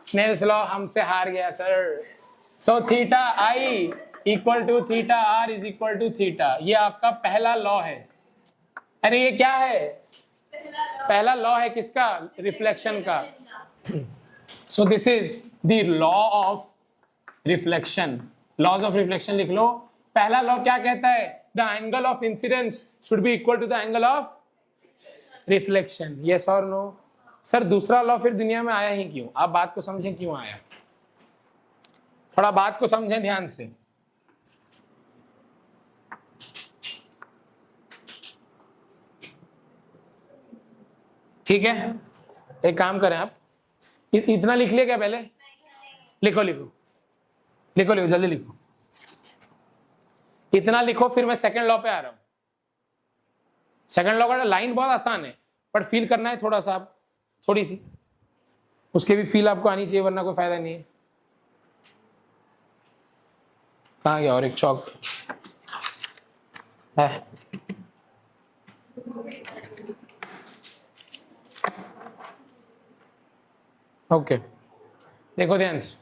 स्नेल्स लॉ हमसे हार गया sir. So theta I equal to theta R is equal to theta. ये आपका पहला लॉ है। अरे ये क्या है? पहला लॉ है किसका? रिफ्लेक्शन का। So this is the law of reflection. Laws of reflection लिख लो। पहला लॉ क्या कहता है? The angle of incidence should be equal to the angle of reflection. Yes और नो? सर दूसरा लॉ फिर दुनिया में आया ही क्यों? आप बात को समझें, क्यों आया? थोड़ा बात को समझें ध्यान से। ठीक है, एक काम करें आप, इतना लिख लिया क्या? पहले लिखो लिखो लिखो लिखो, जल्दी लिखो। इतना लिखो, फिर मैं सेकंड लॉ पे आ रहा हूं। सेकंड लॉ का लाइन बहुत आसान है, बट फील करना है थोड़ा सा, आप थोड़ी सी उसके भी फील आपको आनी चाहिए, वरना कोई फायदा नहीं है। कहाँ गया और एक चौक है? ओके, देखो ध्यान से,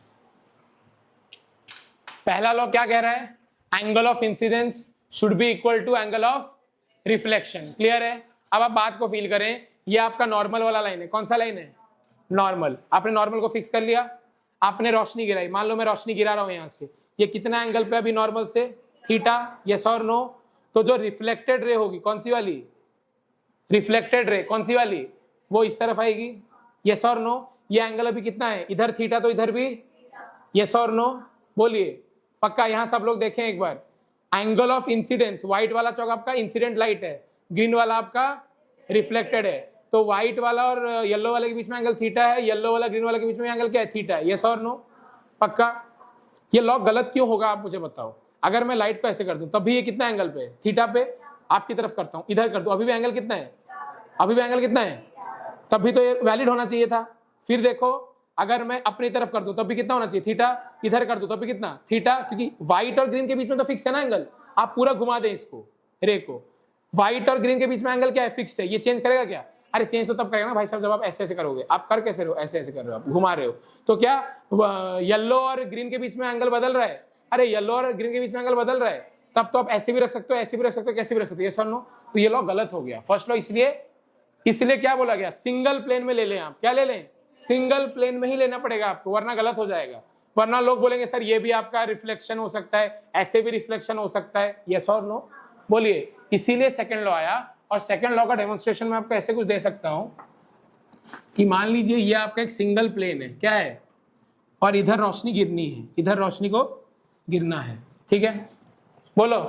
पहला लॉ क्या कह रहा है? Angle of incidence should be equal to angle of reflection. Clear है? अब आप बात को फील करें, ये आपका नॉर्मल वाला लाइन है। कौन सा लाइन है? नॉर्मल। आपने नॉर्मल को फिक्स कर लिया, आपने रोशनी गिराई, मान लो मैं रोशनी गिरा रहा हूं यहां से, ये कितना एंगल पे अभी नॉर्मल से? थीटा। यस और नो? तो जो रिफ्लेक्टेड रे होगी कौन सी वाली? रिफ्लेक्टेड रे कौन सी वाली? वो इस तरफ आएगी। यस और नो? ये एंगल अभी कितना है? इधर थीटा, तो इधर भी यस और नो? बोलिए पक्का? यहां सब लोग देखें एक बार, एंगल ऑफ इंसिडेंस, व्हाइट वाला चौक आपका इंसिडेंट लाइट है, ग्रीन वाला आपका रिफ्लेक्टेड है, तो व्हाइट वाला और येलो वाले के बीच में एंगल थीटा है, येलो वाला ग्रीन वाले के बीच में एंगल क्या है? थीटा है। यस और नो? पक्का? ये लॉ गलत क्यों होगा आप मुझे बताओ? अगर मैं लाइट को ऐसे कर दूं तब भी ये कितना एंगल पे? थीटा पे। आपकी तरफ करता हूं, इधर कर दूं, अभी भी एंगल कितना है? अभी भी एंगल कितना है? तब भी तो ये वैलिड होना चाहिए था। फिर देखो, अगर मैं अपनी तरफ कर दूं तब भी कितना होना चाहिए? थीटा। इधर कर दूं तब भी कितना? थीटा, क्योंकि व्हाइट और ग्रीन के बीच में तो फिक्स है ना एंगल। आप पूरा घुमा दें इसको, रे को, व्हाइट और ग्रीन के बीच में एंगल क्या है? फिक्स्ड है। ये चेंज करेगा क्या? अरे चेंज तो तब करेगा ना भाई साहब जब आप ऐसे ऐसे करोगे। आप कर कैसे रहे हो? ऐसे ऐसे कर रहे हो, आप घुमा रहे हो। तो क्या येलो और ग्रीन के बीच में एंगल बदल रहा है? अरे येलो और ग्रीन के बीच में एंगल बदल रहा है, तब तो आप ऐसे भी रख सकते हो, ऐसे भी रख सकते हो, कैसे भी रख सकते हो। ये सर नो? तो ये लॉ गलत हो गया फर्स्ट लॉ। इसलिए क्या बोला गया? सिंगल प्लेन में ले लें। आप क्या ले लें? सिंगल प्लेन में ही लेना पड़ेगा आपको, वरना गलत हो जाएगा। वरना लोग बोलेंगे सर ये भी आपका रिफ्लेक्शन हो सकता है, ऐसे भी रिफ्लेक्शन हो सकता है। यस और नो? बोलिए। इसीलिए सेकंड लॉ आया। और सेकंड लॉ का डेमोन्स्ट्रेशन मैं आपको ऐसे कुछ दे सकता हूं कि मान लीजिए ये आपका एक सिंगल प्लेन है, क्या है, और इधर रोशनी गिरनी है, इधर रोशनी को गिरना है। ठीक है, बोलो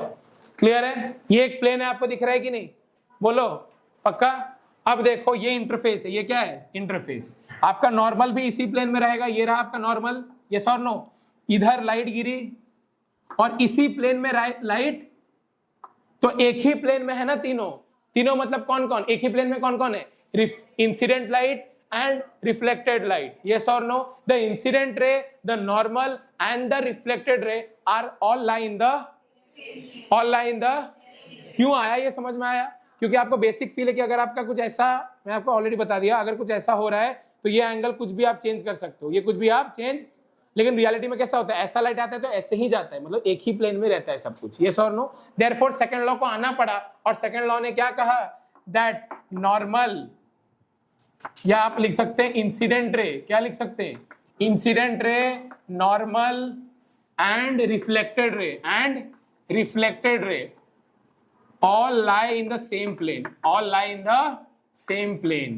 क्लियर है? ये एक प्लेन है, आपको दिख रहा है कि नहीं? बोलो पक्का? अब देखो ये इंटरफेस है, ये क्या है? इंटरफेस। आपका नॉर्मल भी इसी प्लेन में रहेगा, ये रहा आपका नॉर्मल। यस और नो? इधर लाइट गिरी और इसी प्लेन में लाइट, तो एक ही प्लेन में है ना तीनों। तीनों मतलब कौन कौन? एक ही प्लेन में कौन कौन है? Incident light and reflected light. Yes और no? The incident ray, the normal and the reflected ray are all lie in the क्यों आया ये समझ में आया? क्योंकि आपको बेसिक फील है कि अगर आपका कुछ ऐसा, मैं आपको ऑलरेडी बता दिया, अगर कुछ ऐसा हो रहा है तो ये एंगल कुछ भी आप चेंज कर सकते हो, ये कुछ भी आप चेंज, लेकिन रियलिटी में कैसा होता है? ऐसा लाइट आता है तो ऐसे ही जाता है, मतलब एक ही प्लेन में रहता है सब कुछ। यस और नो? देयरफॉर सेकंड लॉ को आना पड़ा, और सेकंड लॉ ने क्या कहा? दैट नॉर्मल, या आप लिख सकते हैं इंसिडेंट रे। क्या लिख सकते हैं? Incident ray, normal and reflected ray all lie in the same plane, all lie in the same plane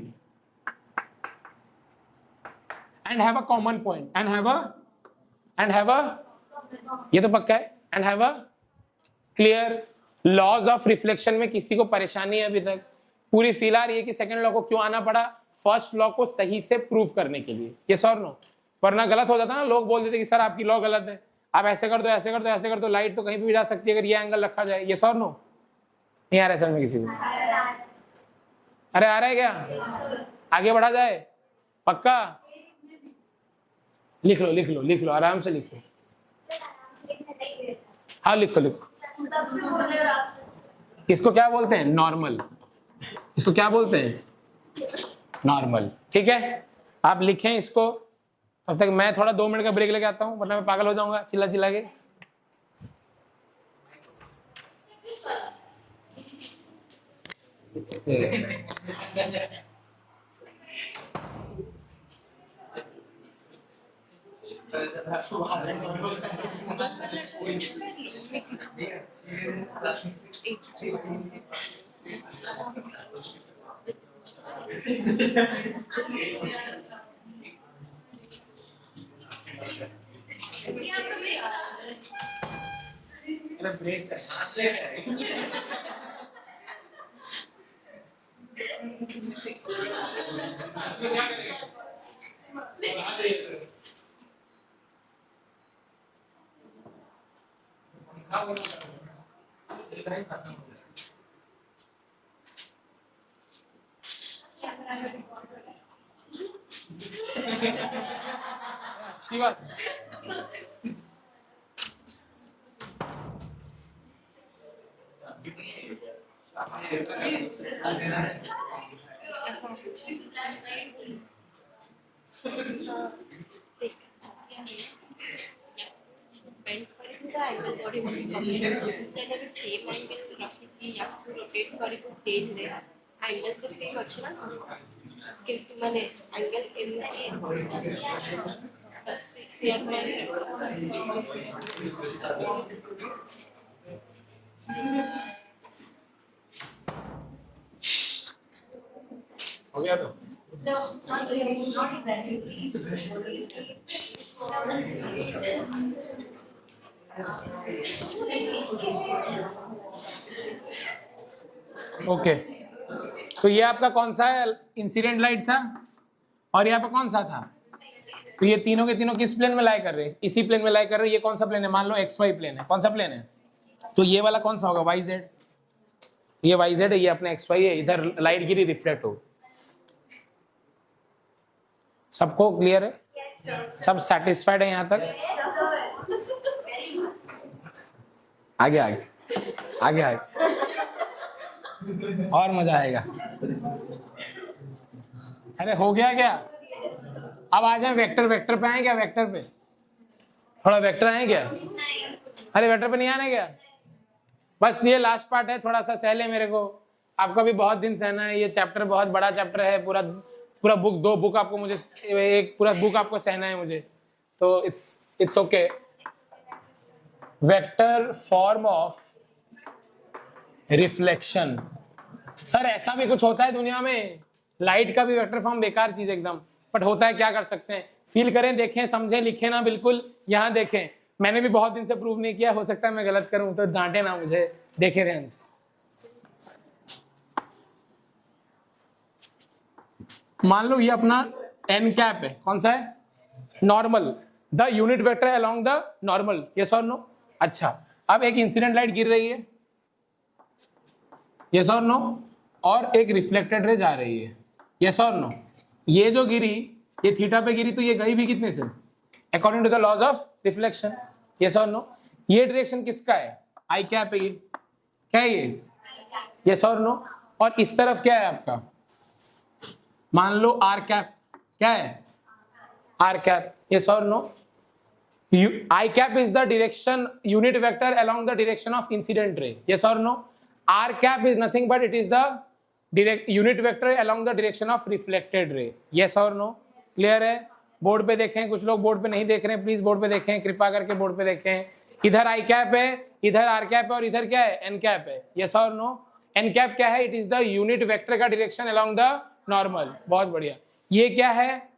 and have a common point and have a ये तो पक्का है, and have a clear laws of reflection। में किसी को परेशानी है अभी तक? पूरी फील आ रही है कि सेकंड लॉ को क्यों आना पड़ा? फर्स्ट लॉ को सही से प्रूव करने के लिए। यस और नो? वरना गलत हो जाता ना, लोग बोल देते कि सर आपकी लॉ गलत है, आप ऐसे कर दो, ऐसे कर दो, ऐसे कर दो, लाइट तो कहीं भी जा सकती है अगर ये एंगल रखा जाए। यस और नो? नहीं आ रहा है समझ में किसी को? अरे आ रहा है क्या? आगे बढ़ा जाए? पक्का? लिख लो लिख लो लिख लो, आराम से लिख लो। हाँ लिखो लिखो। इसको क्या बोलते हैं? नॉर्मल। इसको क्या बोलते हैं? नॉर्मल। ठीक है, आप लिखें इसको। तब तक मैं थोड़ा 2 मिनट का ब्रेक लेके आता हूँ, वरना मैं पागल हो जाऊंगा चिल्ला चिल्ला के। ब्रेक सांस ले अच्छी बात। बेंड करिबु तो एंगल बॉडी बॉडी कमी जगह में सेम एंगल रखिकी या रोटेट करिबु टेन रे एंगल तो सेम अछि ना किंतु माने एंगल एमती बस 6 ईयर में सेट हो गया तो ओके तो ये आपका कौन सा इंसिडेंट लाइट था और यहाँ पे कौन सा था? तो ये तीनों के तीनों किस प्लेन में लाई कर रहे हैं? इसी प्लेन में लाई कर रहे हैं। ये कौन सा प्लेन है? मान लो एक्स वाई प्लेन है। कौन सा प्लेन है? तो ये वाला कौन सा होगा? Y Z. ये वाई जेड है, ये अपने एक्स वाई है। इधर लाइट गिरी रिफ्लेक्ट हो। सबको क्लियर है? सब सेटिस्फाइड है यहाँ तक? आगे आगे आगे आगे और मजा आएगा। अरे हो गया क्या? अब आ जाए वेक्टर। वेक्टर पे आए क्या? वेक्टर पे थोड़ा वेक्टर आए क्या? अरे वेक्टर पे नहीं आने क्या? बस ये लास्ट पार्ट है, थोड़ा सा सहले मेरे को। आपका भी बहुत दिन सहना है। ये चैप्टर बहुत बड़ा चैप्टर है। पूरा बुक, 2 बुक आपको मुझे, एक पूरा बुक आपको सहना है मुझे। तो it's okay. Vector form of reflection. Sir ऐसा भी कुछ होता है दुनिया में? लाइट का भी वेक्टर फॉर्म बेकार चीज एकदम, बट होता है, क्या कर सकते हैं। फील करें, देखें, समझें, लिखें ना। बिल्कुल यहाँ देखें। मैंने भी बहुत दिन से प्रूव नहीं किया, हो सकता है मैं गलत करूं तो डांटे ना मुझे। देखें ध्यान से। मान लो ये अपना एन कैप है। कौन सा है? Normal. The unit vector along the normal. Yes और नो? अच्छा, अब एक इंसिडेंट लाइट गिर रही है। यस और नो? और एक रिफ्लेक्टेड रे जा रही है। यस और नो? ये जो गिरी, ये थीटा पे गिरी, तो ये गई भी कितने से? According to the laws of reflection. Yes और नो? ये डायरेक्शन किसका है? आई कैप है। ये क्या है? ये यस और नो? और इस तरफ क्या है आपका? मान लो आर कैप। क्या है? R cap. यस और no? I cap is the direction, unit vector along the direction of incident ray. Yes और no? R cap is nothing but it is the direct unit vector along the direction of reflected ray. Yes और no? Clear है? Board पे देखें। कुछ लोग board पे नहीं देख रहे हैं, प्लीज बोर्ड पे देखें, कृपा करके बोर्ड पे देखें। इधर आई कैप है, इधर आर कैप है, और इधर क्या है? एन कैप है। यस और नो? एन कैप क्या है? It is the unit vector का डायरेक्शन अलोंग द नॉर्मल। बहुत बढ़िया। ये क्या है?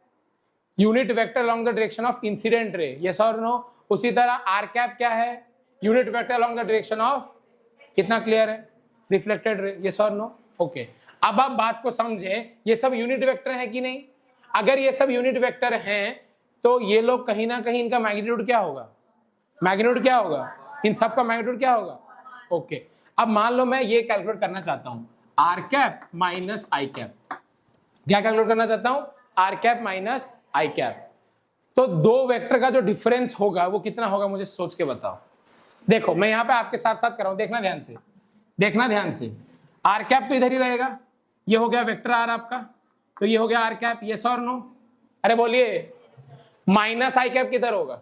Unit vector along the direction of incident ray. Yes और नो? उसी तरह आर कैप क्या है? Unit vector along the direction of, कितना क्लियर है? Reflected ray. यस और नो? ओके। अब आप बात को समझे, ये सब यूनिट वेक्टर है कि नहीं? अगर ये सब यूनिट वेक्टर हैं तो ये लोग कहीं ना कहीं, इनका मैग्नीट्यूड क्या होगा? मैग्नीट्यूड क्या होगा? इन सब का मैग्नीट्यूड क्या होगा? ओके। अब मान लो मैं ये कैलकुलेट करना चाहता हूं, आर कैप माइनस आई कैप। क्या कैलकुलेट करना चाहता हूं? आर कैप माइनस आई कैप। तो दो वेक्टर का जो डिफरेंस होगा वो कितना होगा? मुझे सोच के बताओ। देखो मैं यहाँ पे आपके साथ साथ कर रहा हूं, देखना ध्यान से, देखना ध्यान से। आर कैप तो इधर ही रहेगा। ये हो गया वेक्टर आर आपका, तो ये हो गया आर कैप। यस और नो? अरे बोलिए। माइनस आई कैप किधर होगा?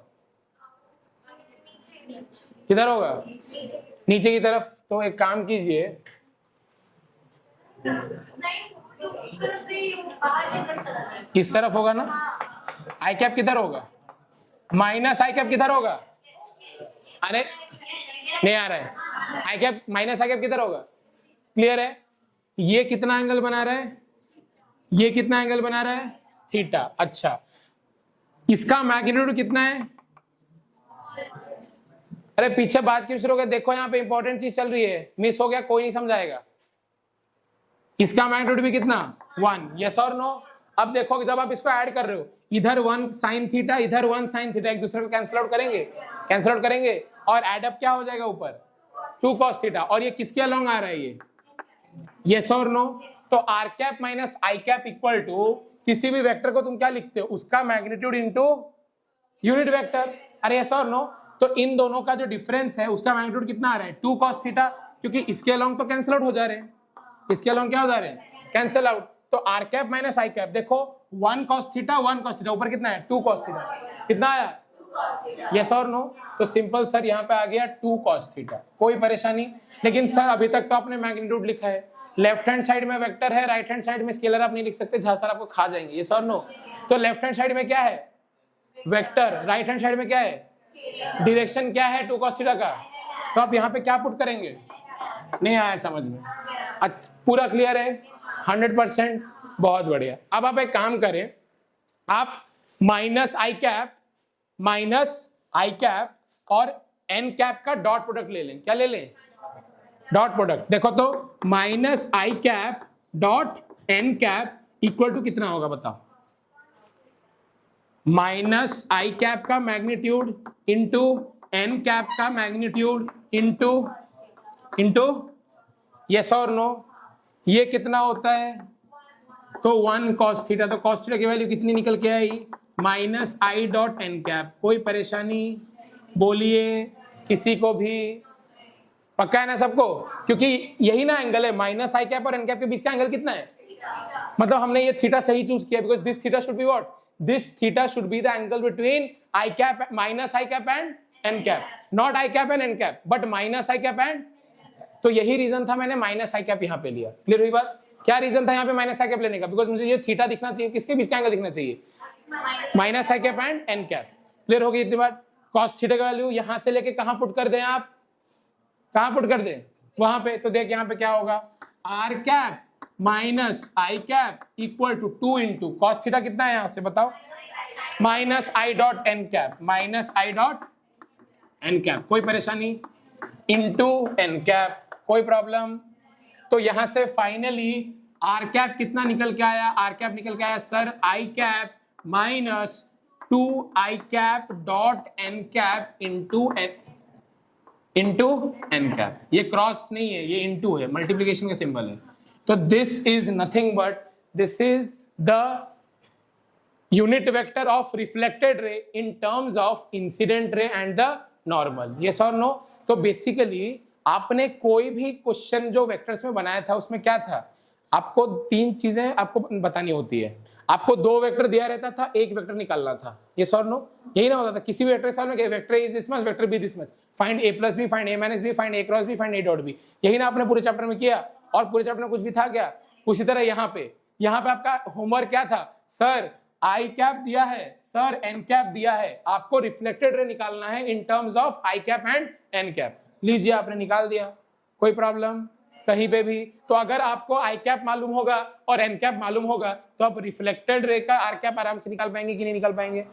किधर होगा? नीचे की तरफ। तो एक काम कीजिए, इस तरफ होगा ना? आई कैप किधर होगा? माइनस आई कैप किधर होगा? अरे नहीं आ रहा है। आई कैप माइनस आई कैप किधर होगा? क्लियर है? ये कितना एंगल बना रहा है? ये कितना एंगल बना रहा है? थीटा। अच्छा, इसका मैग्नीट्यूड कितना है? अरे पीछे बात क्यों शुरू हो गया? देखो यहाँ पे इंपॉर्टेंट चीज चल रही है, मिस हो गया कोई नहीं समझाएगा। इसका मैग्नीट्यूड भी कितना? 1। यस और नो? अब देखो जब आप इसको ऐड कर रहे हो, इधर 1 साइन थीटा, इधर 1 साइन थीटा, एक दूसरे को कैंसिल आउट करेंगे, कैंसिल आउट करेंगे, और एडअप क्या हो जाएगा ऊपर? 2 cos थीटा। और ये किसके अलोंग आ रहा है? ये यस और नो? तो R cap minus I cap equal to, किसी भी वेक्टर को तुम क्या लिखते हो? उसका मैग्नीट्यूड इनटू यूनिट वेक्टर। अरे यस और नो? तो इन दोनों का जो डिफरेंस है उसका मैग्नीट्यूड कितना आ रहा है? 2 cos थीटा। क्योंकि इसके अलॉन्ग तो कैंसिल आउट हो जा रहे हैं, इसके अलॉन्ग क्या हो जा रहे हैं, कैंसिल आउट। तो आर कैप माइनस आई कैप, देखो 1 cos थीटा 1 cos थीटा, ऊपर कितना है 2 cos थीटा, कितना आया, यस और नो। तो सिंपल सर यहाँ पे आ गया 2 cos थीटा, कोई परेशानी। लेकिन सर अभी तक तो आपने मैग्नीट्यूड लिखा है, लेफ्ट हैंड साइड में वेक्टर है, राइट हैंड साइड में स्केलर आप नहीं लिख सकते, जहां सर आपको खा जाएंगे, यस और नो। तो लेफ्ट हैंड साइड में क्या है वेक्टर, राइट हैंड साइड में क्या है, डायरेक्शन क्या है 2 cos थीटा का, तो आप यहाँ पे क्या पुट करेंगे, नहीं आया समझ में, पूरा क्लियर है 100%, बहुत बढ़िया। अब आप एक काम करें, आप माइनस आई कैप और एन कैप का डॉट प्रोडक्ट ले लें, क्या ले लें, डॉट प्रोडक्ट। देखो तो minus I cap dot N cap equal to कितना होगा बताओ, माइनस आई कैप का मैग्नीट्यूड इंटू एन कैप का मैग्नीट्यूड इंटू यस और नो, ये कितना होता है, तो 1 cos थीटा, तो cos थीटा की वैल्यू कितनी निकल के आई, माइनस आई डॉट एन कैप। कोई परेशानी बोलिए किसी को भी, पक्का है ना सबको, क्योंकि यही ना एंगल है, माइनस आई कैप और एन कैप के बीच का एंगल कितना है, मतलब हमने ये थीटा सही चूज किया, because this theta should be what, this theta should be the angle between I cap minus I cap and N cap, not I cap and N cap but minus I cap and, तो यही reason था मैंने minus आई cap यहाँ पे लिया। Clear हुई बात, क्या रीजन था यहाँ पे माइनस आई कैप लेने का, बिकॉज मुझे ये थीटा दिखना चाहिए, किसके बीच का एंगल दिखना चाहिए, minus I cap and N cap. Clear हो गई इतनी बात। कॉस थीटा का वैल्यू यहां से लेके कहां पुट कर दें, आप कहां पुट कर दें, वहां पे, तो देख यहाँ पे क्या होगा, r cap minus I cap equal to 2 into cos theta कितना है यहां से बताओ, माइनस आई डॉट एन कैप, माइनस आई डॉट एन कैप, कोई परेशानी, इंटू एन कैप, कोई प्रॉब्लम। तो यहां से फाइनली आर कैप कितना निकल के आया, आर कैप निकल के आया sir i cap minus 2 i cap dot N cap into N cap, ये क्रॉस नहीं है, ये इंटू है, मल्टीप्लीकेशन का सिंबल है। तो this is nothing but this is the unit vector of reflected रे इन टर्म्स ऑफ इंसिडेंट रे एंड द नॉर्मल, यस और नो। तो बेसिकली आपने कोई भी क्वेश्चन जो वेक्टर्स में बनाया था उसमें क्या था, आपको 3 चीजें आपको बतानी होती है, आपको 2 वेक्टर दिया रहता था, 1 वेक्टर निकालना था, यस और नो, यही ना होता था किसी भी वेक्टर सॉल्व में, vector is this much, vector b this much, find a plus b, find a minus b, find a cross b, find a dot b, यही ना आपने पूरे चैप्टर में किया, और पूरे चैप्टर में कुछ भी था क्या, उसी तरह यहाँ पे आपका होमवर्क क्या था, सर आई कैप दिया है, सर एन कैप दिया है, आपको रिफ्लेक्टेड रे निकालना है in terms of i cap and N cap, लीजिए आपने निकाल दिया, कोई प्रॉब्लम कहीं पे भी। तो अगर आपको आई कैप मालूम होगा और एन कैप मालूम होगा तो आप रिफ्लेक्टेड रे का आर कैप आराम से निकाल पाएंगे कि नहीं निकाल पाएंगे।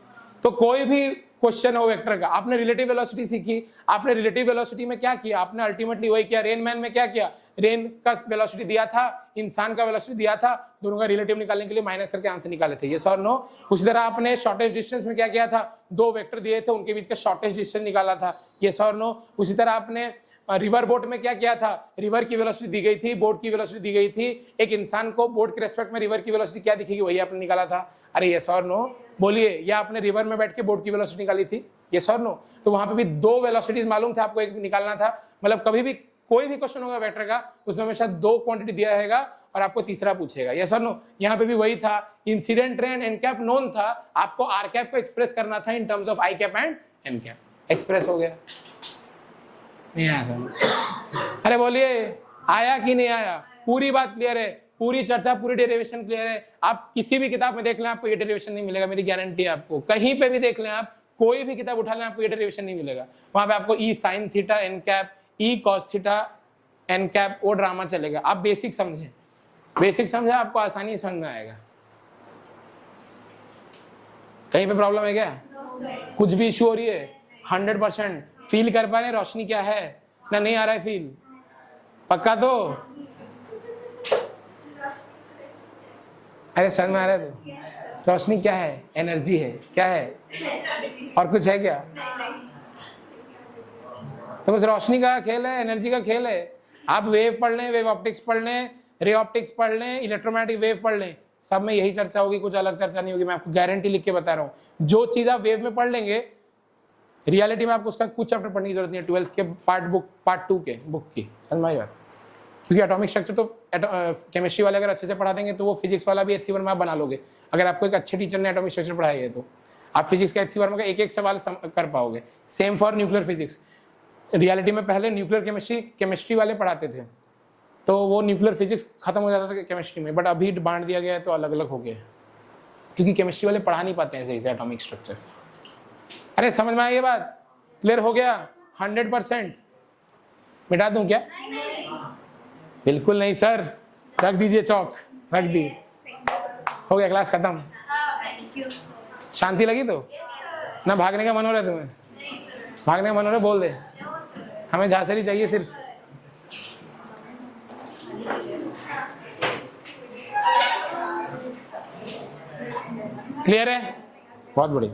तो कोई भी क्वेश्चन हो वेक्टर का, आपने रिलेटिव वेलोसिटी सीखी, आपने रिलेटिव वेलोसिटी में क्या किया, आपने अल्टीमेटली वही किया, रेन मैन में क्या किया, रेन का वेलोसिटी दिया था, इंसान का वेलोसिटी दिया था, दोनों का रिलेटिव निकालने के लिए माइनस करके आंसर निकाले थे, यस और नो। उसी तरह आपने शॉर्टेस्ट डिस्टेंस में क्या किया था, 2 वेक्टर दिए थे, उनके बीच का शॉर्टेस्ट डिस्टेंस निकाला था, यस और नो। उसी तरह आपने रिवर बोट में क्या किया था, रिवर की वेलोसिटी दी गई थी, बोट की वेलोसिटी दी गई थी, एक इंसान को बोट के रेस्पेक्ट में रिवर की वेलोसिटी क्या दिखेगी वही आपने निकाला था, अरे यस और नो बोलिए, या आपने रिवर में बैठ के बोट की वेलोसिटी निकाली थी, यस और नो। तो वहां पे भी 2 वेलोसिटीज मालूम थे, आपको एक निकालना था, मतलब कभी भी कोई भी क्वेश्चन होगा वेक्टर का उसमें हमेशा 2 क्वांटिटी दिया रहेगा और आपको तीसरा पूछेगा, यस और नो। यहाँ पे भी वही था, incident ray and N cap known था, आपको आर कैप को एक्सप्रेस करना था in terms of i cap and N cap, express हो गया, नहीं आया समझ, अरे बोलिए आया कि नहीं आया, पूरी बात क्लियर है, पूरी चर्चा पूरी डेरिवेशन क्लियर है। आप किसी भी किताब में देख लें आपको ये डेरिवेशन नहीं मिलेगा, मेरी गारंटी है आपको, कहीं पे भी देख लें आप, कोई भी किताब उठा लें आपको ये डेरिवेशन नहीं मिलेगा, वहां पे आपको E sine theta N cap, E cos theta N cap, वो ड्रामा चलेगा। आप बेसिक समझें, बेसिक समझे आपको आसानी समझ में आएगा। कहीं पे प्रॉब्लम है क्या, कुछ भी इशू हो रही है, 100% फील कर पा रहे हैं रोशनी क्या है ना, नहीं आ रहा है फील, पक्का तो, अरे समझ में आ रहा है तो, रोशनी क्या है, एनर्जी है, क्या है और कुछ है क्या, तो बस रोशनी का खेल है, एनर्जी का खेल है। आप वेव पढ़ लें, वेव ऑप्टिक्स पढ़ लें, रे ऑप्टिक्स पढ़ लें, इलेक्ट्रोमैग्नेटिक वेव पढ़ लें, सब में यही चर्चा होगी, कुछ अलग चर्चा नहीं होगी, मैं आपको गारंटी लिख के बता रहा हूँ। जो चीज आप वेव में पढ़ लेंगे रियलिटी में आपको उसका कुछ चैप्टर पढ़ने की जरूरत नहीं है 12th के पार्ट 2 के बुक की, समझ में आई बात? क्योंकि एटॉमिक स्ट्रक्चर तो केमिस्ट्री वाले अगर अच्छे से पढ़ा देंगे तो वो फिजिक्स वाला भी HC1 में आप बना लोगे। अगर आपको एक अच्छे टीचर ने एटॉमिक स्ट्रक्चर पढ़ाई है तो आप फिजिक्स का HC1 में एक एक सवाल कर पाओगे। Same for nuclear physics. Reality में पहले न्यूक्लियर केमिस्ट्री वाले पढ़ाते थे, तो वो न्यूक्लियर फिजिक्स खत्म हो जाता था केमिस्ट्री में, बट अभी बांट दिया गया है तो अलग अलग हो गया, क्योंकि केमिस्ट्री वाले पढ़ा नहीं पाते हैं सही से एटॉमिक स्ट्रक्चर। अरे समझ में आई ये बात? क्लियर हो गया? 100%? मिटा दूं क्या? बिल्कुल नहीं सर, रख दीजिए चौक, रख दी। हो गया, क्लास खत्म। शांति लगी तो? ना भागने का मन हो रहा है तुम्हें? भागने का मन हो रहा है? बोल दे, हमें झांसरी चाहिए सिर्फ। क्लियर है? बहुत बढ़िया।